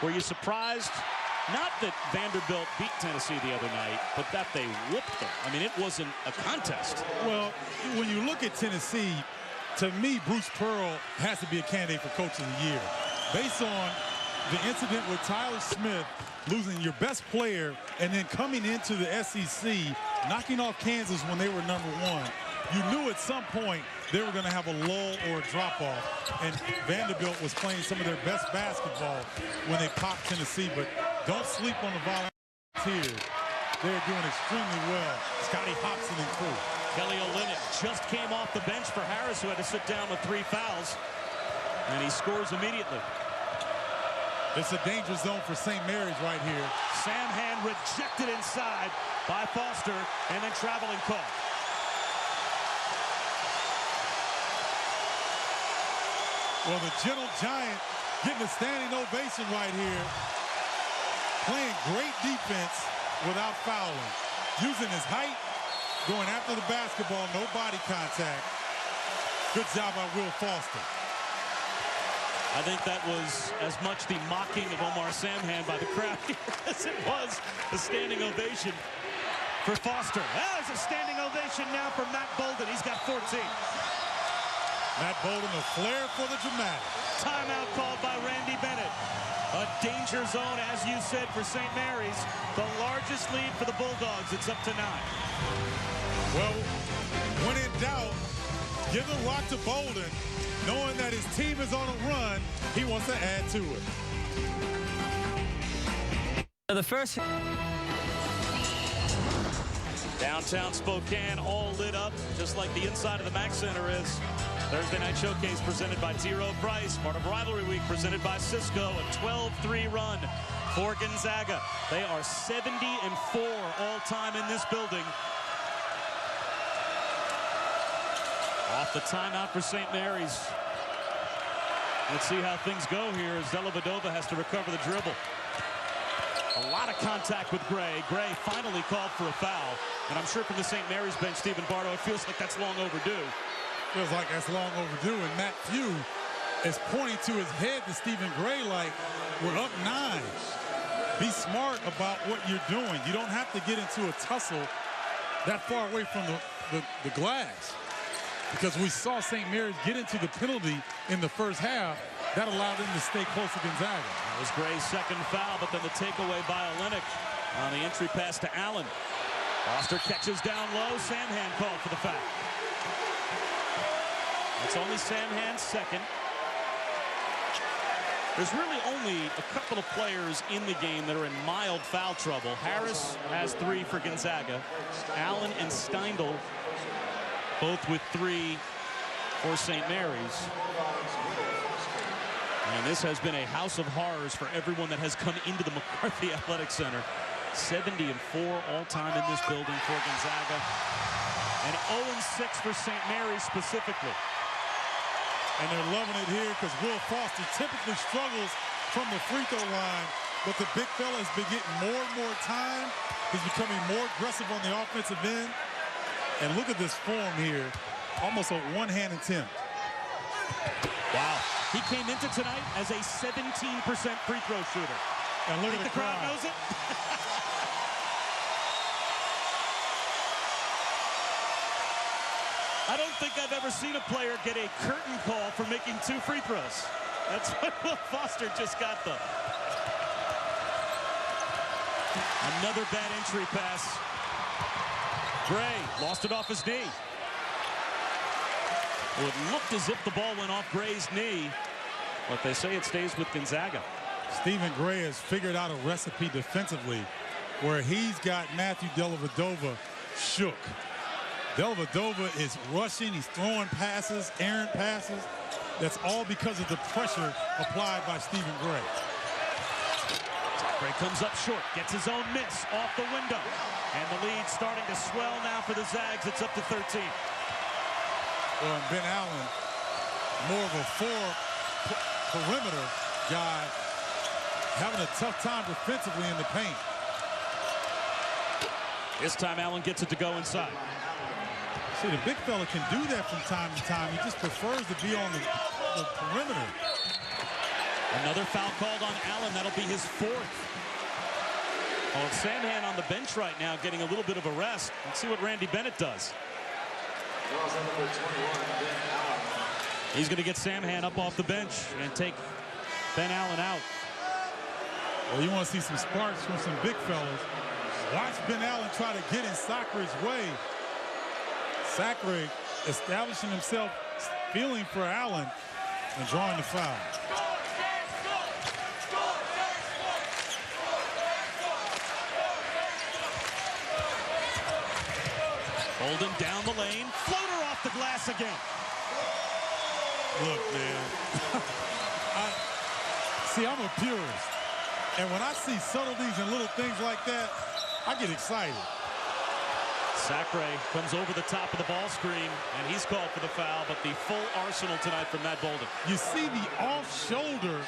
Were you surprised? Not that Vanderbilt beat Tennessee the other night, but that they whooped them. I mean, it wasn't a contest. Well, when you look at Tennessee, to me, Bruce Pearl has to be a candidate for Coach of the Year. Based on the incident with Tyler Smith losing your best player and then coming into the SEC, knocking off Kansas when they were number 1, you knew at some point they were going to have a lull or a drop-off. And Vanderbilt was playing some of their best basketball when they popped Tennessee. But don't sleep on the Volunteers. They're doing extremely well. Scotty Hobson and crew. Kelly Olynyk just came off the bench for Harris, who had to sit down with 3 fouls. And he scores immediately. It's a danger zone for St. Mary's right here. Samhan rejected inside by Foster, and then traveling call. Well, the Gentle Giant getting a standing ovation right here. Playing great defense without fouling. Using his height, going after the basketball, no body contact. Good job by Will Foster. I think that was as much the mocking of Omar Samhan by the crowd here as it was a standing ovation for Foster. There's a standing ovation now for Matt Bolden. He's got 14. Matt Bolden, a flair for the dramatic. Timeout called by Randy Bennett. A danger zone, as you said, for St. Mary's. The largest lead for the Bulldogs. It's up to 9. Well, when in doubt, give the rock to Bolden. Knowing that his team is on a run, he wants to add to it. The first. Downtown Spokane all lit up, just like the inside of the Mac Center is. Thursday night showcase presented by T. Rowe Price, part of Rivalry Week presented by Cisco. A 12-3 run for Gonzaga. They are 70-4 all-time in this building. Off the timeout for St. Mary's. Let's see how things go here as Dellavedova has to recover the dribble. A lot of contact with Gray. Gray finally called for a foul. And I'm sure from the St. Mary's bench, Stephen Bardo, it feels like that's long overdue. Feels like that's long overdue. And Matt Few is pointing to his head to Stephen Gray like, we're up 9. Be smart about what you're doing. You don't have to get into a tussle that far away from the glass. Because we saw St. Mary's get into the penalty in the first half. That allowed them to stay close to Gonzaga. That was Gray's second foul, but then the takeaway by Olynyk on the entry pass to Allen. Foster catches down low. Samhan called for the foul. It's only Samhan's second. There's really only a couple of players in the game that are in mild foul trouble. Harris has 3 for Gonzaga. Allen and Steindl both with 3 for St. Mary's. And this has been a house of horrors for everyone that has come into the McCarthy Athletic Center. 70-4 all-time in this building for Gonzaga. And 0-6 for St. Mary's specifically. And they're loving it here because Will Foster typically struggles from the free throw line. But the big fella has been getting more and more time. He's becoming more aggressive on the offensive end. And look at this form here. Almost a one-hand attempt. Wow. He came into tonight as a 17% free throw shooter. And look at the crowd knows it. I don't think I've ever seen a player get a curtain call for making 2 free throws. That's what Will Foster just got, though. Another bad entry pass. Gray lost it off his knee. Well, it looked as if the ball went off Gray's knee, but they say it stays with Gonzaga. Stephen Gray has figured out a recipe defensively where he's got Matthew Dellavedova shook. Dellavedova is rushing, he's throwing passes, errant passes. That's all because of the pressure applied by Stephen Gray. Gray comes up short, gets his own miss off the window. And the lead starting to swell now for the Zags. It's up to 13. Well, and Ben Allen, more of a 4 perimeter guy having a tough time defensively in the paint. This time Allen gets it to go inside. See, the big fella can do that from time to time. He just prefers to be on the perimeter. Another foul called on Allen. That'll be his fourth. Oh, it's Samhan on the bench right now getting a little bit of a rest. Let's see what Randy Bennett does. He's going to get Samhan up off the bench and take Ben Allen out. Well, you want to see some sparks from some big fellas. Watch Ben Allen try to get in Sacre's way. Sacre establishing himself, feeling for Allen, and drawing the foul. Bolden down the lane, floater off the glass again. Look, man, I'm a purist. And when I see subtleties and little things like that, I get excited. Sacre comes over the top of the ball screen, and he's called for the foul, but the full arsenal tonight from Matt Bolden. You see the off shoulder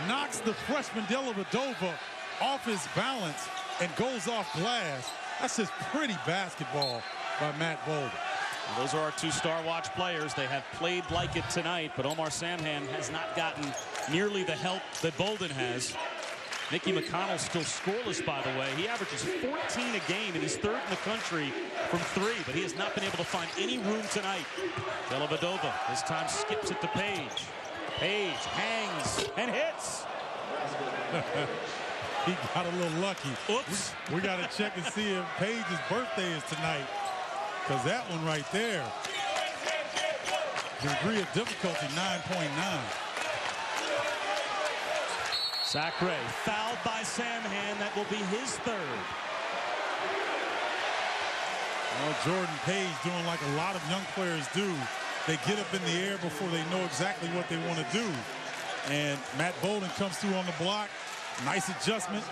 knocks the freshman Dellavedova off his balance and goes off glass. That's just pretty basketball by Matt Bolden. Well, those are our two Star Watch players. They have played like it tonight, but Omar Samhan has not gotten nearly the help that Bolden has. Mickey McConnell still scoreless, by the way. He averages 14 a game, and he's third in the country from three, but he has not been able to find any room tonight. Dellavedova this time skips it to Page. Page hangs and hits. He got a little lucky. Oops. We got to check and see if Page's birthday is tonight, because that one right there, degree of difficulty 9.9. Sacre fouled by Samhan. That will be his third. Well, Jordan Page doing like a lot of young players do. They get up in the air before they know exactly what they want to do. And Matt Bolden comes through on the block. Nice adjustment.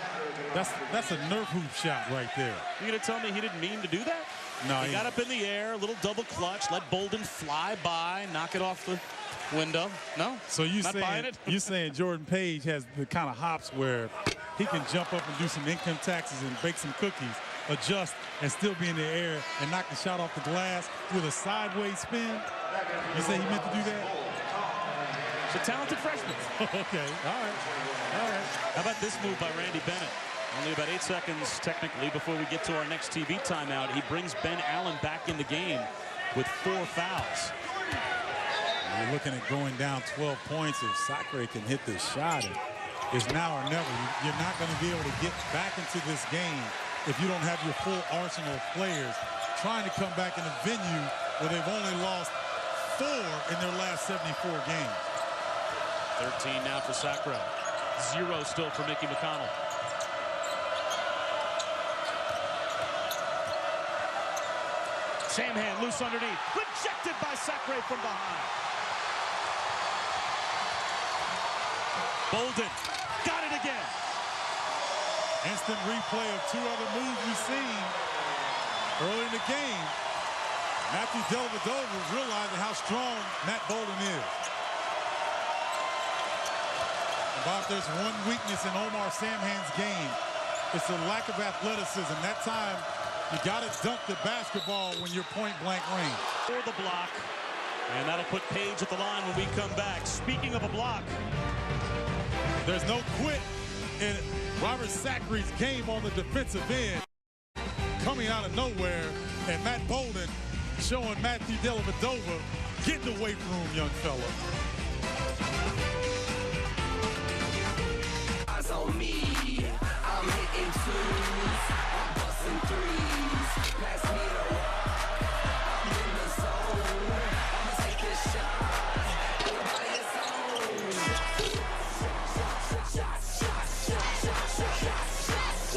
That's a Nerf hoop shot right there. You gonna tell me he didn't mean to do that? No, he got up in the air, a little double clutch, let Bolden fly by, knock it off the window. No? So you're saying Jordan Page has the kind of hops where he can jump up and do some income taxes and bake some cookies, adjust, and still be in the air and knock the shot off the glass with a sideways spin? You say he meant to do that? It's a talented freshman. Okay, all right. How about this move by Randy Bennett? Only about 8 seconds technically before we get to our next TV timeout. He brings Ben Allen back in the game with 4 fouls. You're looking at going down 12 points. If Sacre can hit this shot, it's now or never. You're not going to be able to get back into this game if you don't have your full arsenal of players trying to come back in a venue where they've only lost 4 in their last 74 games. 13 now for Sacre. 0 still for Mickey McConnell. Samhan loose underneath. Rejected by Sacre from behind. Bolden got it again. Instant replay of 2 other moves we've seen early in the game. Matthew Dellavedova realizing how strong Matt Bolden is. Bob, there's one weakness in Omar Samhan's game. It's a lack of athleticism. That time, you got to dunk the basketball when you're point-blank range. For the block, and that'll put Page at the line when we come back. Speaking of a block, there's no quit in Robert Sacre's game on the defensive end. Coming out of nowhere, and Matt Bolden showing Matthew Dellavedova, get in the weight room, young fella. On me, I'm hitting 2s, I'm busting 3s. Pass me the rock, I'm in the zone. I'ma take a shot, everybody is on.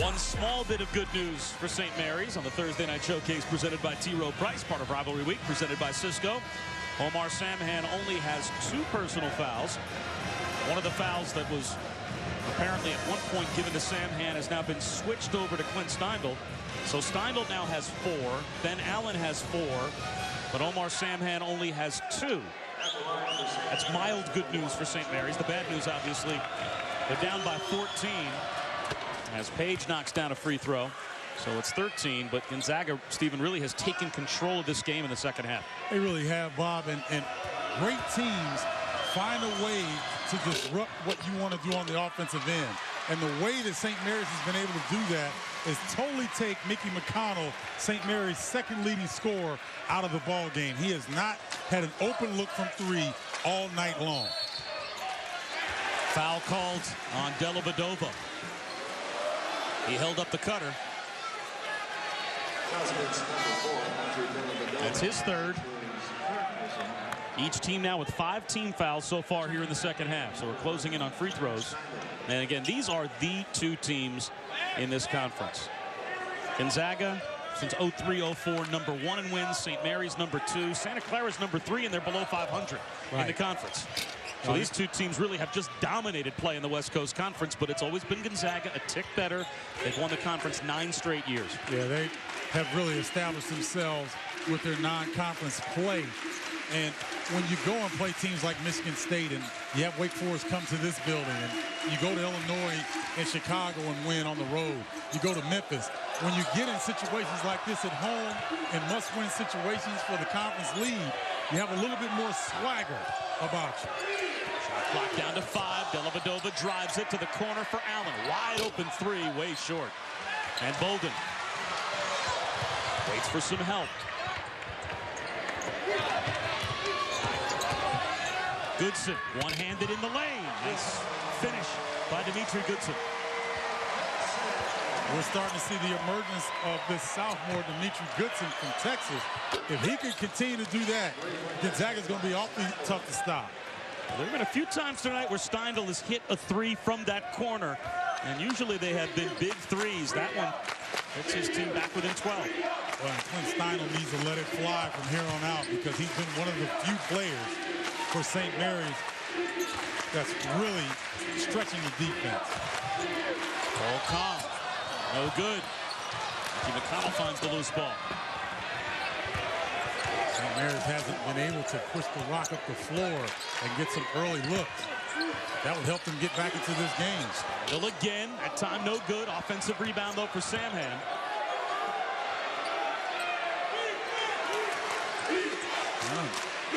one small bit of good news for St. Mary's on the Thursday Night Showcase presented by T. Rowe Price, part of Rivalry Week, presented by Cisco. Omar Samhan only has 2 personal fouls. One of the fouls that was apparently at one point given to Samhan has now been switched over to Clint Steindl. So Steindl now has 4. Ben Allen has 4. But Omar Samhan only has 2. That's mild good news for St. Mary's. The bad news, obviously, They're down by 14 as Page knocks down a free throw. So it's 13, but Gonzaga, Stephen, really has taken control of this game in the second half. They really have, Bob, and great teams find a way to disrupt what you want to do on the offensive end. And the way that St. Mary's has been able to do that is totally take Mickey McConnell, St. Mary's second leading scorer, out of the ball game. He has not had an open look from three all night long. Foul called on Dellavedova. He held up the cutter. That's his third. Each team now with 5 team fouls so far here in the second half. So we're closing in on free throws. And again, these are the 2 teams in this conference. Gonzaga, since 03-04, number 1 in wins. St. Mary's number 2. Santa Clara's number 3, and they're below 500 in the conference. So these 2 teams really have just dominated play in the West Coast Conference, but it's always been Gonzaga a tick better. They've won the conference 9 straight years. Yeah, they have really established themselves with their non-conference play. And when you go and play teams like Michigan State, and you have Wake Forest come to this building, and you go to Illinois and Chicago and win on the road, you go to Memphis, when you get in situations like this at home and must-win situations for the conference lead, you have a little bit more swagger about you. Shot clock down to 5. Dellavedova drives it to the corner for Allen. Wide open 3, way short. And Bolden waits for some help. Goodson, one-handed in the lane. Nice finish by Dimitri Goodson. We're starting to see the emergence of this sophomore, Dimitri Goodson from Texas. If he can continue to do that, Gonzaga's going to be awfully tough to stop. Well, there have been a few times tonight where Steindl has hit a 3 from that corner, and usually they have been big threes. That one puts his team back within 12. Well, Clint Steindl needs to let it fly from here on out, because he's been one of the few players for St. Mary's that's really stretching the defense. Ball calm. No good. Mickey McConnell finds the loose ball. St. Mary's hasn't been able to push the rock up the floor and get some early looks. That would help them get back into this game. Still again, that time no good. Offensive rebound though for Samhan.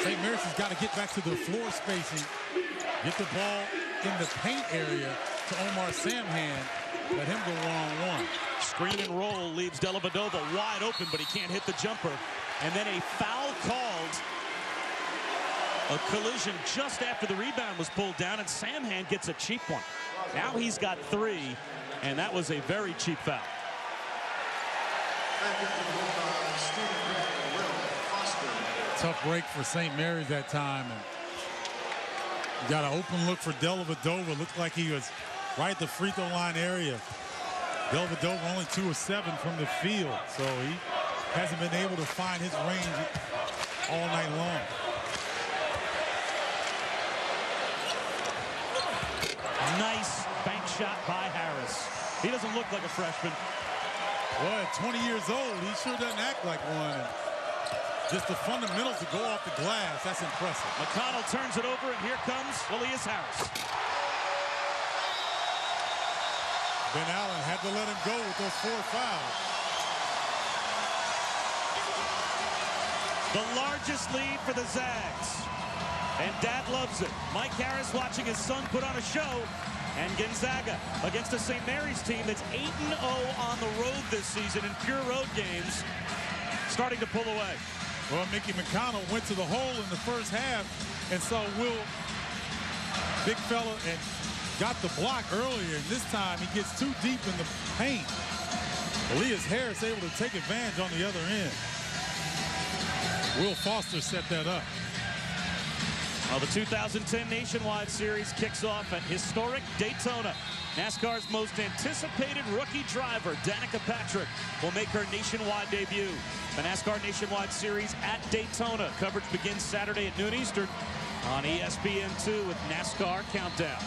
St. Mary's has got to get back to the floor spacing, get the ball in the paint area to Omar Samhan, let him go one-on-one. Screen and roll leaves Dellavedova wide open, but he can't hit the jumper. And then a foul called. A collision just after the rebound was pulled down, and Samhan gets a cheap one. Now he's got 3, and that was a very cheap foul. Tough break for St. Mary's that time. And you got an open look for Dellavedova. Looked like he was right at the free throw line area. Dellavedova only 2 of 7 from the field, so he hasn't been able to find his range all night long. Nice bank shot by Harris. He doesn't look like a freshman. Well, at 20 years old, he sure doesn't act like one. Just the fundamentals to go off the glass, that's impressive. McConnell turns it over, and here comes Elias Harris. Ben Allen had to let him go with those 4 fouls. The largest lead for the Zags. And Dad loves it. Mike Harris watching his son put on a show. And Gonzaga against a St. Mary's team that's 8-0 on the road this season in pure road games, starting to pull away. Well, Mickey McConnell went to the hole in the first half and saw Will, big fella, and got the block earlier. And this time he gets too deep in the paint. Elias Harris able to take advantage on the other end. Will Foster set that up. Well, the 2010 Nationwide Series kicks off at historic Daytona. NASCAR's most anticipated rookie driver, Danica Patrick, will make her nationwide debut. The NASCAR Nationwide Series at Daytona. Coverage begins Saturday at noon Eastern on ESPN2 with NASCAR Countdown.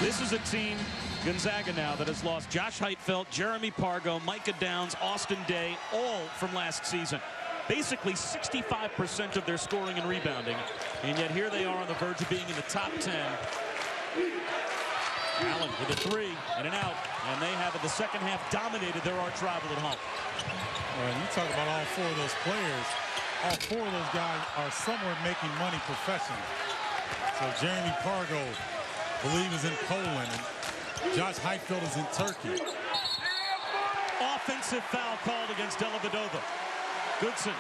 This is a team, Gonzaga now, that has lost Josh Heitfeld, Jeremy Pargo, Micah Downs, Austin Day, all from last season. Basically 65% of their scoring and rebounding, and yet here they are on the verge of being in the top 10. Allen with a three and an out, and they have in the second half dominated their arch rival at home. Well, you talk about all four of those players. All four of those guys are somewhere making money professionally. So Jeremy Pargo, I believe, is in Poland, and Josh Heitfeld is in Turkey. Offensive foul called against Dellavedova. Goodson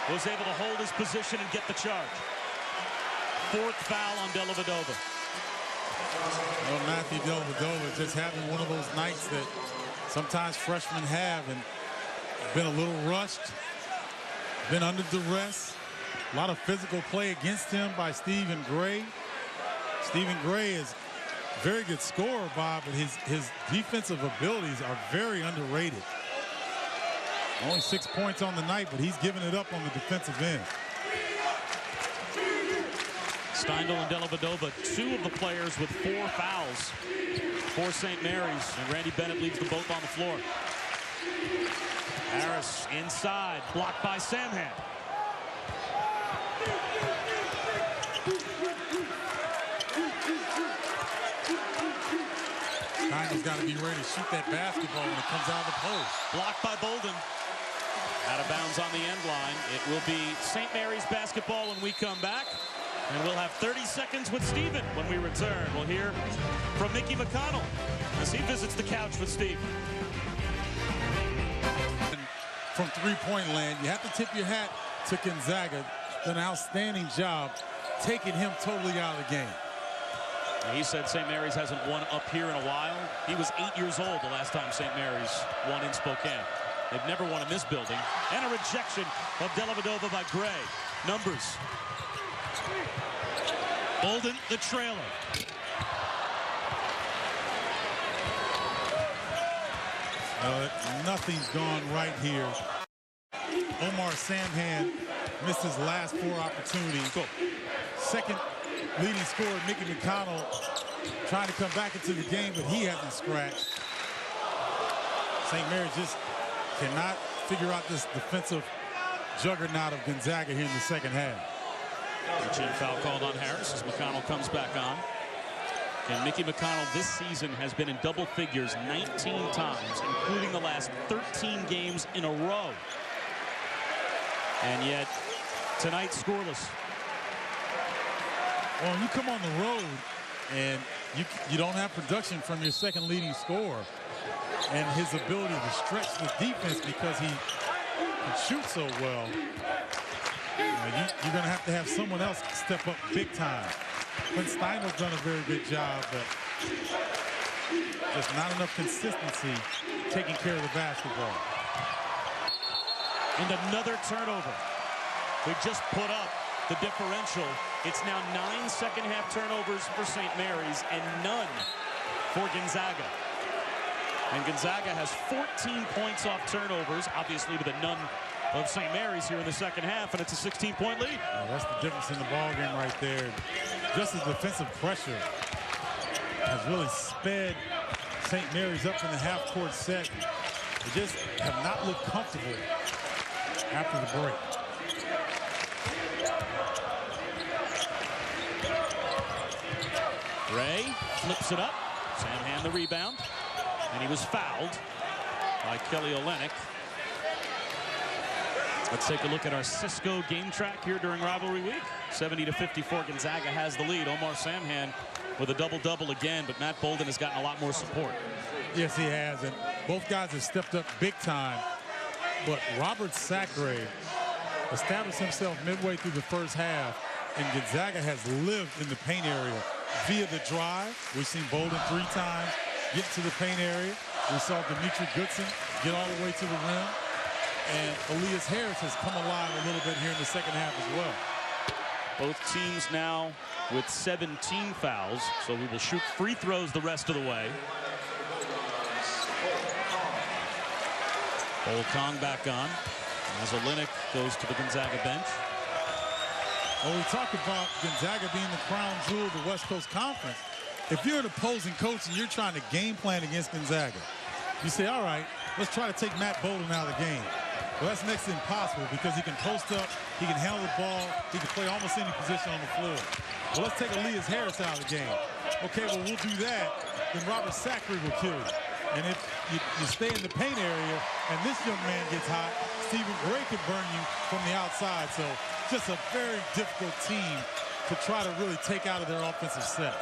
was able to hold his position and get the charge. Fourth foul on Dellavedova. Well, Matthew Dellavedova just having one of those nights that sometimes freshmen have, and been a little rushed, been under duress. A lot of physical play against him by Stephen Gray. Stephen Gray is a very good scorer, Bob, but his defensive abilities are very underrated. Only 6 points on the night, but he's giving it up on the defensive end. Steindl and Dellavedova, two of the players with 4 fouls for St. Mary's, and Randy Bennett leaves them both on the floor. Harris inside, blocked by Samhan. Steindl's got to be ready to shoot that basketball when it comes out of the post. Blocked by Bolden. Out of bounds on the end line. It will be St. Mary's basketball when we come back. And we'll have 30 seconds with Steven when we return. We'll hear from Mickey McConnell as he visits the couch with Steve. From three-point land, you have to tip your hat to Gonzaga. Done an outstanding job taking him totally out of the game. He said St. Mary's hasn't won up here in a while. He was 8 years old the last time St. Mary's won in Spokane. They've never won in this building. And a rejection of Dellavedova by Gray. Numbers. Bolden, the trailer. Nothing's gone right here. Omar Samhan missed his last 4 opportunities. Cool. Second leading scorer, Mickey McConnell, trying to come back into the game, but he hasn't scratched. St. Mary's just cannot figure out this defensive juggernaut of Gonzaga here in the second half. Reaching foul called on Harris as McConnell comes back on. And Mickey McConnell this season has been in double figures 19 times, including the last 13 games in a row. And yet, tonight scoreless. Well, when you come on the road and you don't have production from your second leading scorer, and his ability to stretch the defense because he can shoot so well, you're going to have someone else step up big time. Clint Stein's done a very good job, but just not enough consistency taking care of the basketball. And another turnover. We just put up the differential. It's now 9 second-half turnovers for St. Mary's and none for Gonzaga. And Gonzaga has 14 points off turnovers, obviously with a none of St. Mary's here in the second half, and it's a 16-point lead. Oh, that's the difference in the ball game right there. Just the defensive pressure has really sped St. Mary's up in the half-court set. They just have not looked comfortable after the break. Ray flips it up. Samhan the rebound. And he was fouled by Kelly Olynyk. Let's take a look at our Cisco game track here during rivalry week. 70-54, Gonzaga has the lead. Omar Samhan with a double-double again, but Matt Bolden has gotten a lot more support. Yes, he has, and both guys have stepped up big time. But Robert Sacre established himself midway through the first half, and Gonzaga has lived in the paint area via the drive. We've seen Bolden 3 times get to the paint area. We saw Dimitri Goodson get all the way to the rim. And Elias Harris has come alive a little bit here in the second half as well. Both teams now with 17 fouls, so we will shoot free throws the rest of the way. Kong back on as Olynyk goes to the Gonzaga bench. Well, we talked about Gonzaga being the crown jewel of the West Coast Conference. if you're an opposing coach and you're trying to game plan against Gonzaga, you say, all right, let's try to take Matt Bolden out of the game. Well, that's next to impossible because he can post up, he can handle the ball, he can play almost any position on the floor. Well, let's take Elias Harris out of the game. Okay, well, we'll do that. Then Robert Sacre will kill you. And if you stay in the paint area and this young man gets hot, Stephen Gray can burn you from the outside. So just a very difficult team to try to really take out of their offensive set.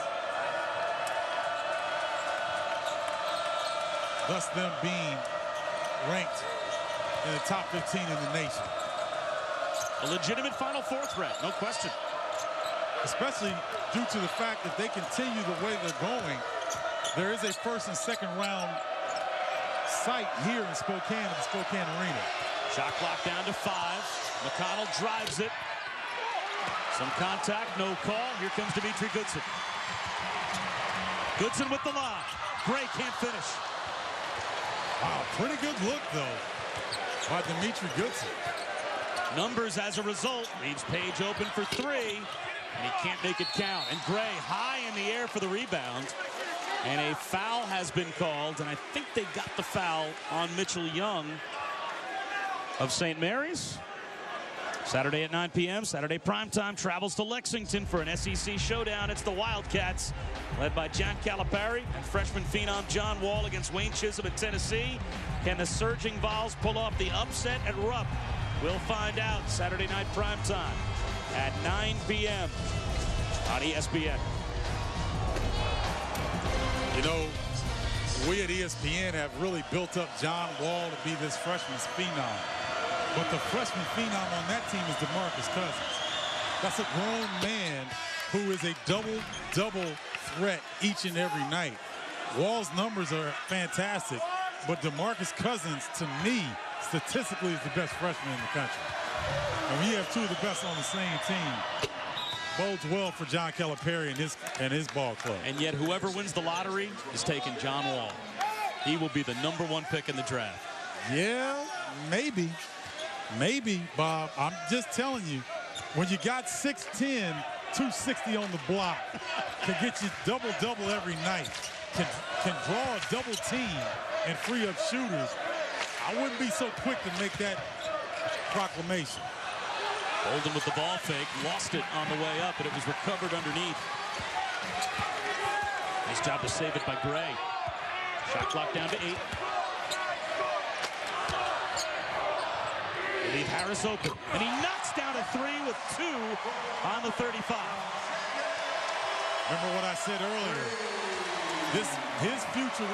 Thus them being ranked in the top 15 in the nation. A legitimate Final Four threat, no question. Especially due to the fact that they continue the way they're going. There is a first and second round site here in Spokane at the Spokane Arena. Shot clock down to 5. McConnell drives it. Some contact, no call. Here comes Dimitri Goodson. Goodson with the lob. Gray can't finish. Wow, pretty good look, though, by Dimitri Goodson. Numbers as a result leaves Page open for 3, and he can't make it count. And Gray high in the air for the rebound. And a foul has been called, and I think they got the foul on Mitchell Young of St. Mary's. Saturday at 9 p.m., Saturday primetime, travels to Lexington for an SEC showdown. It's the Wildcats, led by John Calipari and freshman phenom John Wall against Wayne Chisholm at Tennessee. Can the surging Vols pull off the upset at Rupp? We'll find out Saturday night primetime at 9 p.m. on ESPN. You know, we at ESPN have really built up John Wall to be this freshman's phenom. But the freshman phenom on that team is DeMarcus Cousins. That's a grown man who is a double-double threat each and every night. Wall's numbers are fantastic, but DeMarcus Cousins, to me, statistically is the best freshman in the country. And we have two of the best on the same team. Bodes well for John Calipari and his ball club. And yet whoever wins the lottery is taking John Wall. He will be the #1 pick in the draft. Yeah, maybe. Maybe, Bob. I'm just telling you, when you got 6'10", 260 on the block, can get you double-double every night, can draw a double team and free up shooters, I wouldn't be so quick to make that proclamation. Bolden with the ball fake, lost it on the way up, but it was recovered underneath. Nice job to save it by Gray. Shot clock down to 8. They leave Harris open, and he knocks down a 3 with 2 on the 35. Remember what I said earlier. His future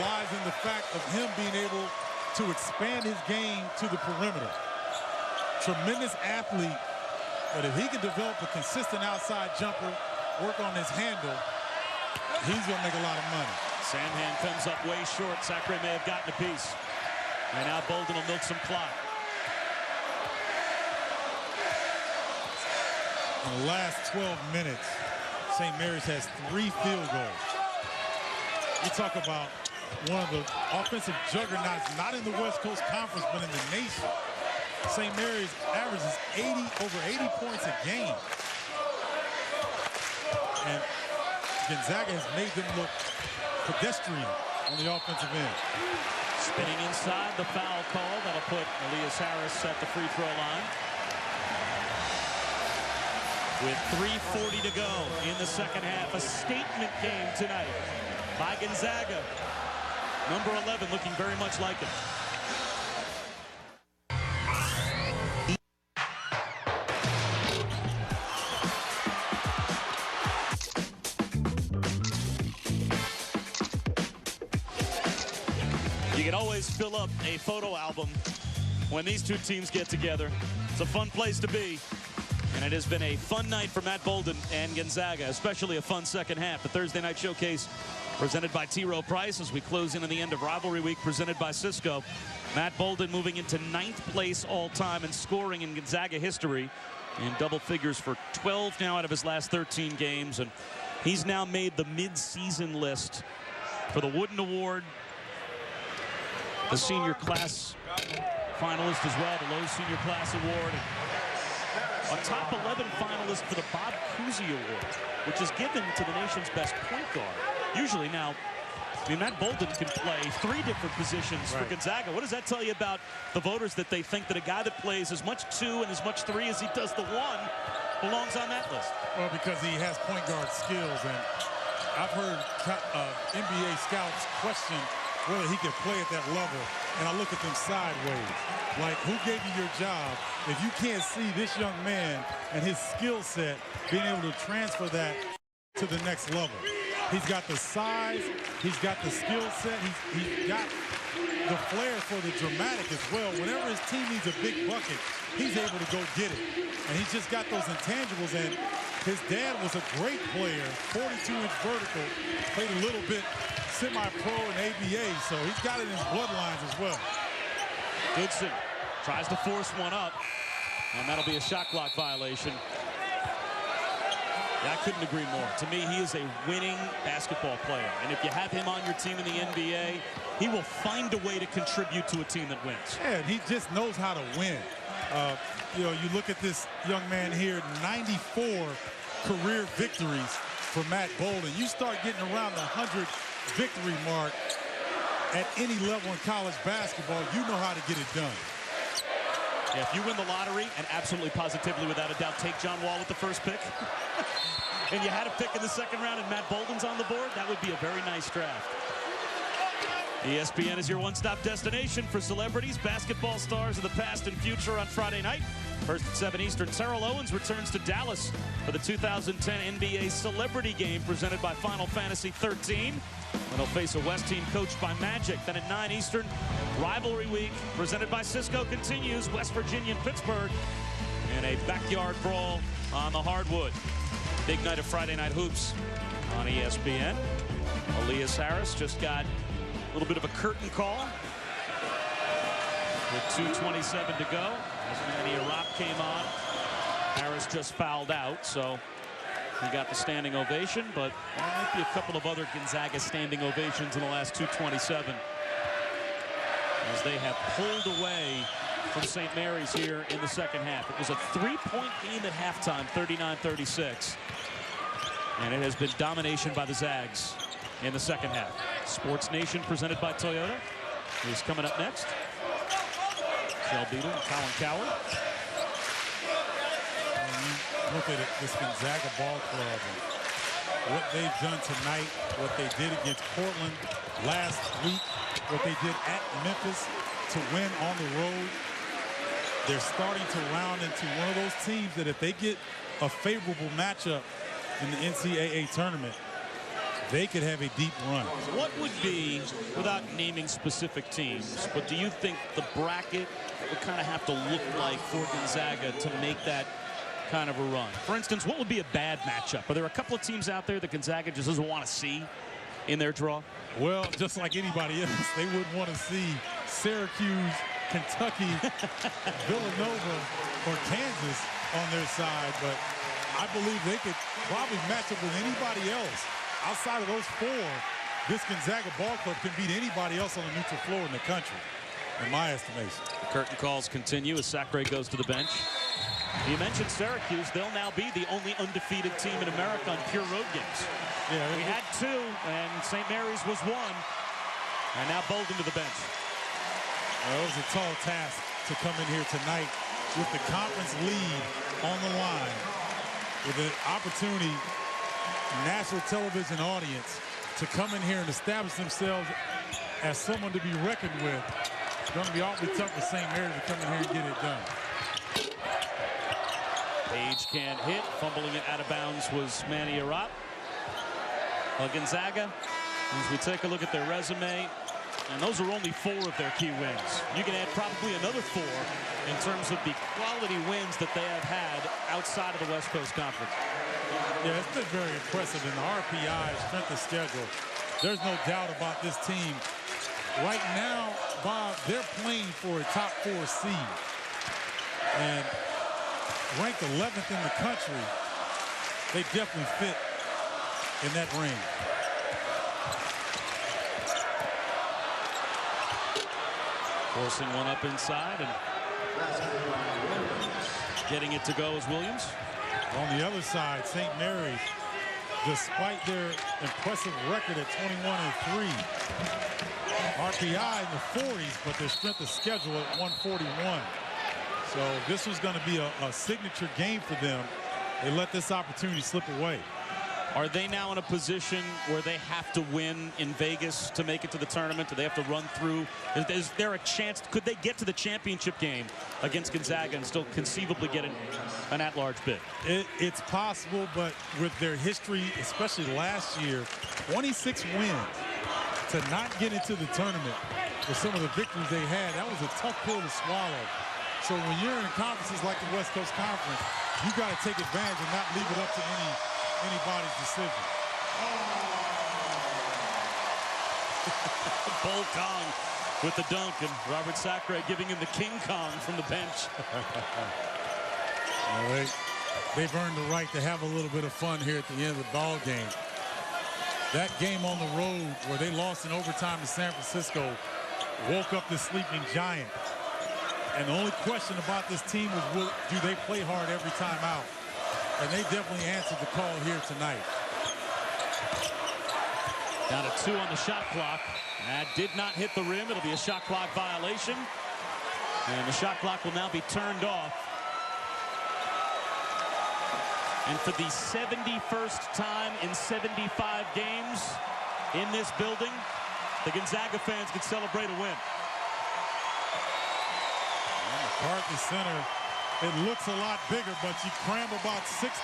lies in the fact of him being able to expand his game to the perimeter. Tremendous athlete, but if he can develop a consistent outside jumper, work on his handle, he's going to make a lot of money. Samhan comes up way short. Sacre may have gotten a piece. And now Bolden will milk some clock. In the last 12 minutes, St. Mary's has 3 field goals. You talk about one of the offensive juggernauts, not in the West Coast Conference, but in the nation. St. Mary's averages over 80 points a game. And Gonzaga has made them look pedestrian on the offensive end. Spinning inside, the foul call. That'll put Elias Harris at the free throw line. With 3:40 to go in the second half. A statement game tonight by Gonzaga. Number 11 looking very much like it. You can always fill up a photo album when these two teams get together. It's a fun place to be. And it has been a fun night for Matt Bolden and Gonzaga, especially a fun second half. The Thursday Night Showcase presented by T. Rowe Price as we close in on the end of Rivalry Week presented by Cisco. Matt Bolden moving into 9th place all-time in scoring in Gonzaga history in double figures for 12 now out of his last 13 games. And he's now made the mid-season list for the Wooden Award, the senior class finalist as well, the Low Senior Class Award. a top 11 finalist for the Bob Cousy Award, which is given to the nation's best point guard. Usually now, I mean, Matt Bolden can play 3 different positions for Gonzaga. What does that tell you about the voters, that they think that a guy that plays as much 2 and as much 3 as he does the 1 belongs on that list? Well, because he has point guard skills, and I've heard NBA scouts question whether he can play at that level, and I look at them sideways. Like, who gave you your job if you can't see this young man and his skill set being able to transfer that to the next level? He's got the size, he's got the skill set, he's got the flair for the dramatic as well. Whenever his team needs a big bucket, he's able to go get it. And he's just got those intangibles, and his dad was a great player, 42-inch vertical, played a little bit semi-pro in ABA, so he's got it in his bloodlines as well. Goodson tries to force one up, and that'll be a shot clock violation. I couldn't agree more. To me, he is a winning basketball player. And if you have him on your team in the NBA, he will find a way to contribute to a team that wins. Yeah, and he just knows how to win. You know, you look at this young man here, 94 career victories for Matt Bolden. You start getting around the 100 victory mark at any level in college basketball, you know how to get it done. Yeah, if you win the lottery, and absolutely positively without a doubt take John Wall with the first pick, and you had a pick in the second round and Matt Bolden's on the board, that would be a very nice draft. ESPN is your one-stop destination for celebrities, basketball stars of the past and future on Friday night. First at 7 Eastern, Terrell Owens returns to Dallas for the 2010 NBA Celebrity Game presented by Final Fantasy 13. And they'll face a West team coached by Magic. Then at 9 Eastern, Rivalry Week presented by Cisco continues. West Virginia and Pittsburgh in a backyard brawl on the hardwood. Big night of Friday Night Hoops on ESPN. Elias Harris just got a little bit of a curtain call with 2:27 to go. As Manny Arap came on, Harris just fouled out, so he got the standing ovation, but there might be a couple of other Gonzaga standing ovations in the last 2:27 as they have pulled away from St. Mary's here in the second half. It was a 3-point game at halftime, 39-36, and it has been domination by the Zags in the second half. Sports Nation presented by Toyota is coming up next. Shell Beadle and Colin Coward. Look at it, this Gonzaga ball club and what they've done tonight, what they did against Portland last week, what they did at Memphis to win on the road. They're starting to round into one of those teams that if they get a favorable matchup in the NCAA tournament, they could have a deep run. What would be, without naming specific teams, but do you think the bracket would kind of have to look like for Gonzaga to make that kind of a run? For instance, what would be a bad matchup? Are there a couple of teams out there that Gonzaga just doesn't want to see in their draw? Well, just like anybody else, they wouldn't want to see Syracuse, Kentucky, Villanova, or Kansas on their side, but I believe they could probably match up with anybody else. Outside of those 4, this Gonzaga ball club can beat anybody else on the neutral floor in the country, in my estimation. The curtain calls continue as Sacre goes to the bench. You mentioned Syracuse. They'll now be the only undefeated team in America on pure road games. Yeah, we had 2, and St. Mary's was 1. And now Bolden to the bench. Well, it was a tall task to come in here tonight with the conference lead on the line, with an opportunity, national television audience, to come in here and establish themselves as someone to be reckoned with. It's going to be awfully tough for St. Mary's to come in here and get it done. Page can't hit. Fumbling it out of bounds was Manny Arap. Gonzaga, as we take a look at their resume, and those are only 4 of their key wins. You can add probably another 4 in terms of the quality wins that they have had outside of the West Coast Conference. Yeah, it's been very impressive in the RPI, strength of schedule. There's no doubt about this team. Right now, Bob, they're playing for a top 4 seed. And ranked 11th in the country, they definitely fit in that range. Forcing one up inside, and Getting it to go is Williams. On the other side, St. Mary's, despite their impressive record at 21-3, RPI in the 40s, but their strength of schedule at 141. So this was going to be a signature game for them. They let this opportunity slip away. Are they now in a position where they have to win in Vegas to make it to the tournament? Do they have to run through? Is there a chance? Could they get to the championship game against Gonzaga and still conceivably get an at-large bid? It's possible, but with their history, especially last year, 26 wins, to not get into the tournament with some of the victories they had, that was a tough pill to swallow. So when you're in conferences like the West Coast Conference, you got to take advantage and not leave it up to anybody's decision. Bull Kong with the dunk, and Robert Sacre giving him the King Kong from the bench. Well, they've earned the right to have a little bit of fun here at the end of the ball game. That game on the road where they lost in overtime to San Francisco woke up the sleeping giant. And the only question about this team was, do they play hard every time out? And they definitely answered the call here tonight. Down to 2 on the shot clock. That did not hit the rim. It'll be a shot clock violation. And the shot clock will now be turned off. And for the 71st time in 75 games in this building, the Gonzaga fans can celebrate a win. McCarthy Center, it looks a lot bigger, but you cram about 6,000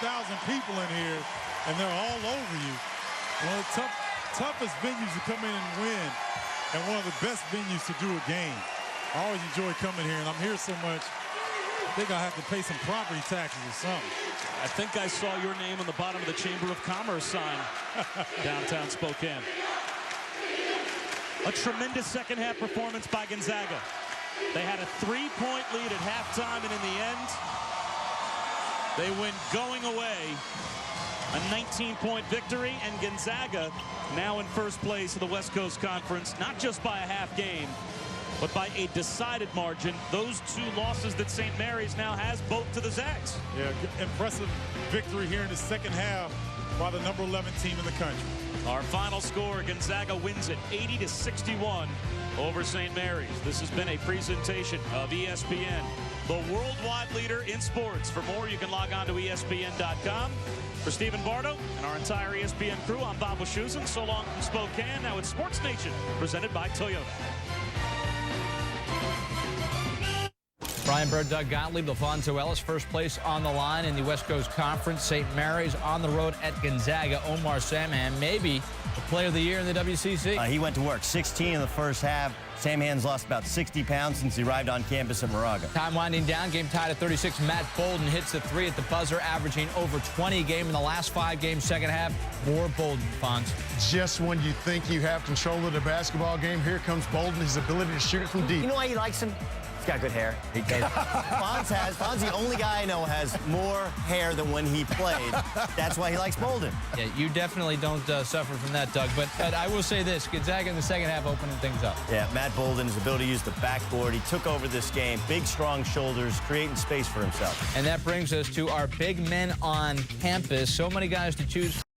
people in here, and they're all over you. One of the toughest venues to come in and win, and one of the best venues to do a game. I always enjoy coming here, and I'm here so much, I think I have to pay some property taxes or something. I think I saw your name on the bottom of the Chamber of Commerce sign downtown Spokane. A tremendous second-half performance by Gonzaga. They had a 3-point lead at halftime, and in the end, they win going away. A 19-point victory, and Gonzaga now in first place of the West Coast Conference, not just by a half game, but by a decided margin. Those 2 losses that St. Mary's now has, both to the Zags. Yeah, impressive victory here in the second half by the number 11 team in the country. Our final score, Gonzaga wins it 80-61 over St. Mary's. This has been a presentation of ESPN, the worldwide leader in sports. For more, you can log on to ESPN.com. For Stephen Bardo and our entire ESPN crew, I'm Bob Wischusen. So long from Spokane. Now it's Sports Nation, presented by Toyota. Brian Bird, Doug Gottlieb, Alfonso Ellis, first place on the line in the West Coast Conference. St. Mary's on the road at Gonzaga. Omar Samhan, maybe the player of the year in the WCC. He went to work 16 in the first half. Samhan's lost about 60 pounds since he arrived on campus at Moraga. Time winding down, game tied at 36. Matt Bolden hits the 3 at the buzzer, averaging over 20 a game in the last 5 games, second half. More Bolden, Fonz. Just when you think you have control of the basketball game, here comes Bolden, his ability to shoot it from deep. You know why he likes him? He's got good hair. Fonz the only guy I know has more hair than when he played. That's why he likes Bolden. Yeah, you definitely don't suffer from that, Doug. But I will say this, Gonzaga in the second half opening things up. Yeah, Matt Bolden, his ability to use the backboard. He took over this game. Big, strong shoulders, creating space for himself. And that brings us to our big men on campus. So many guys to choose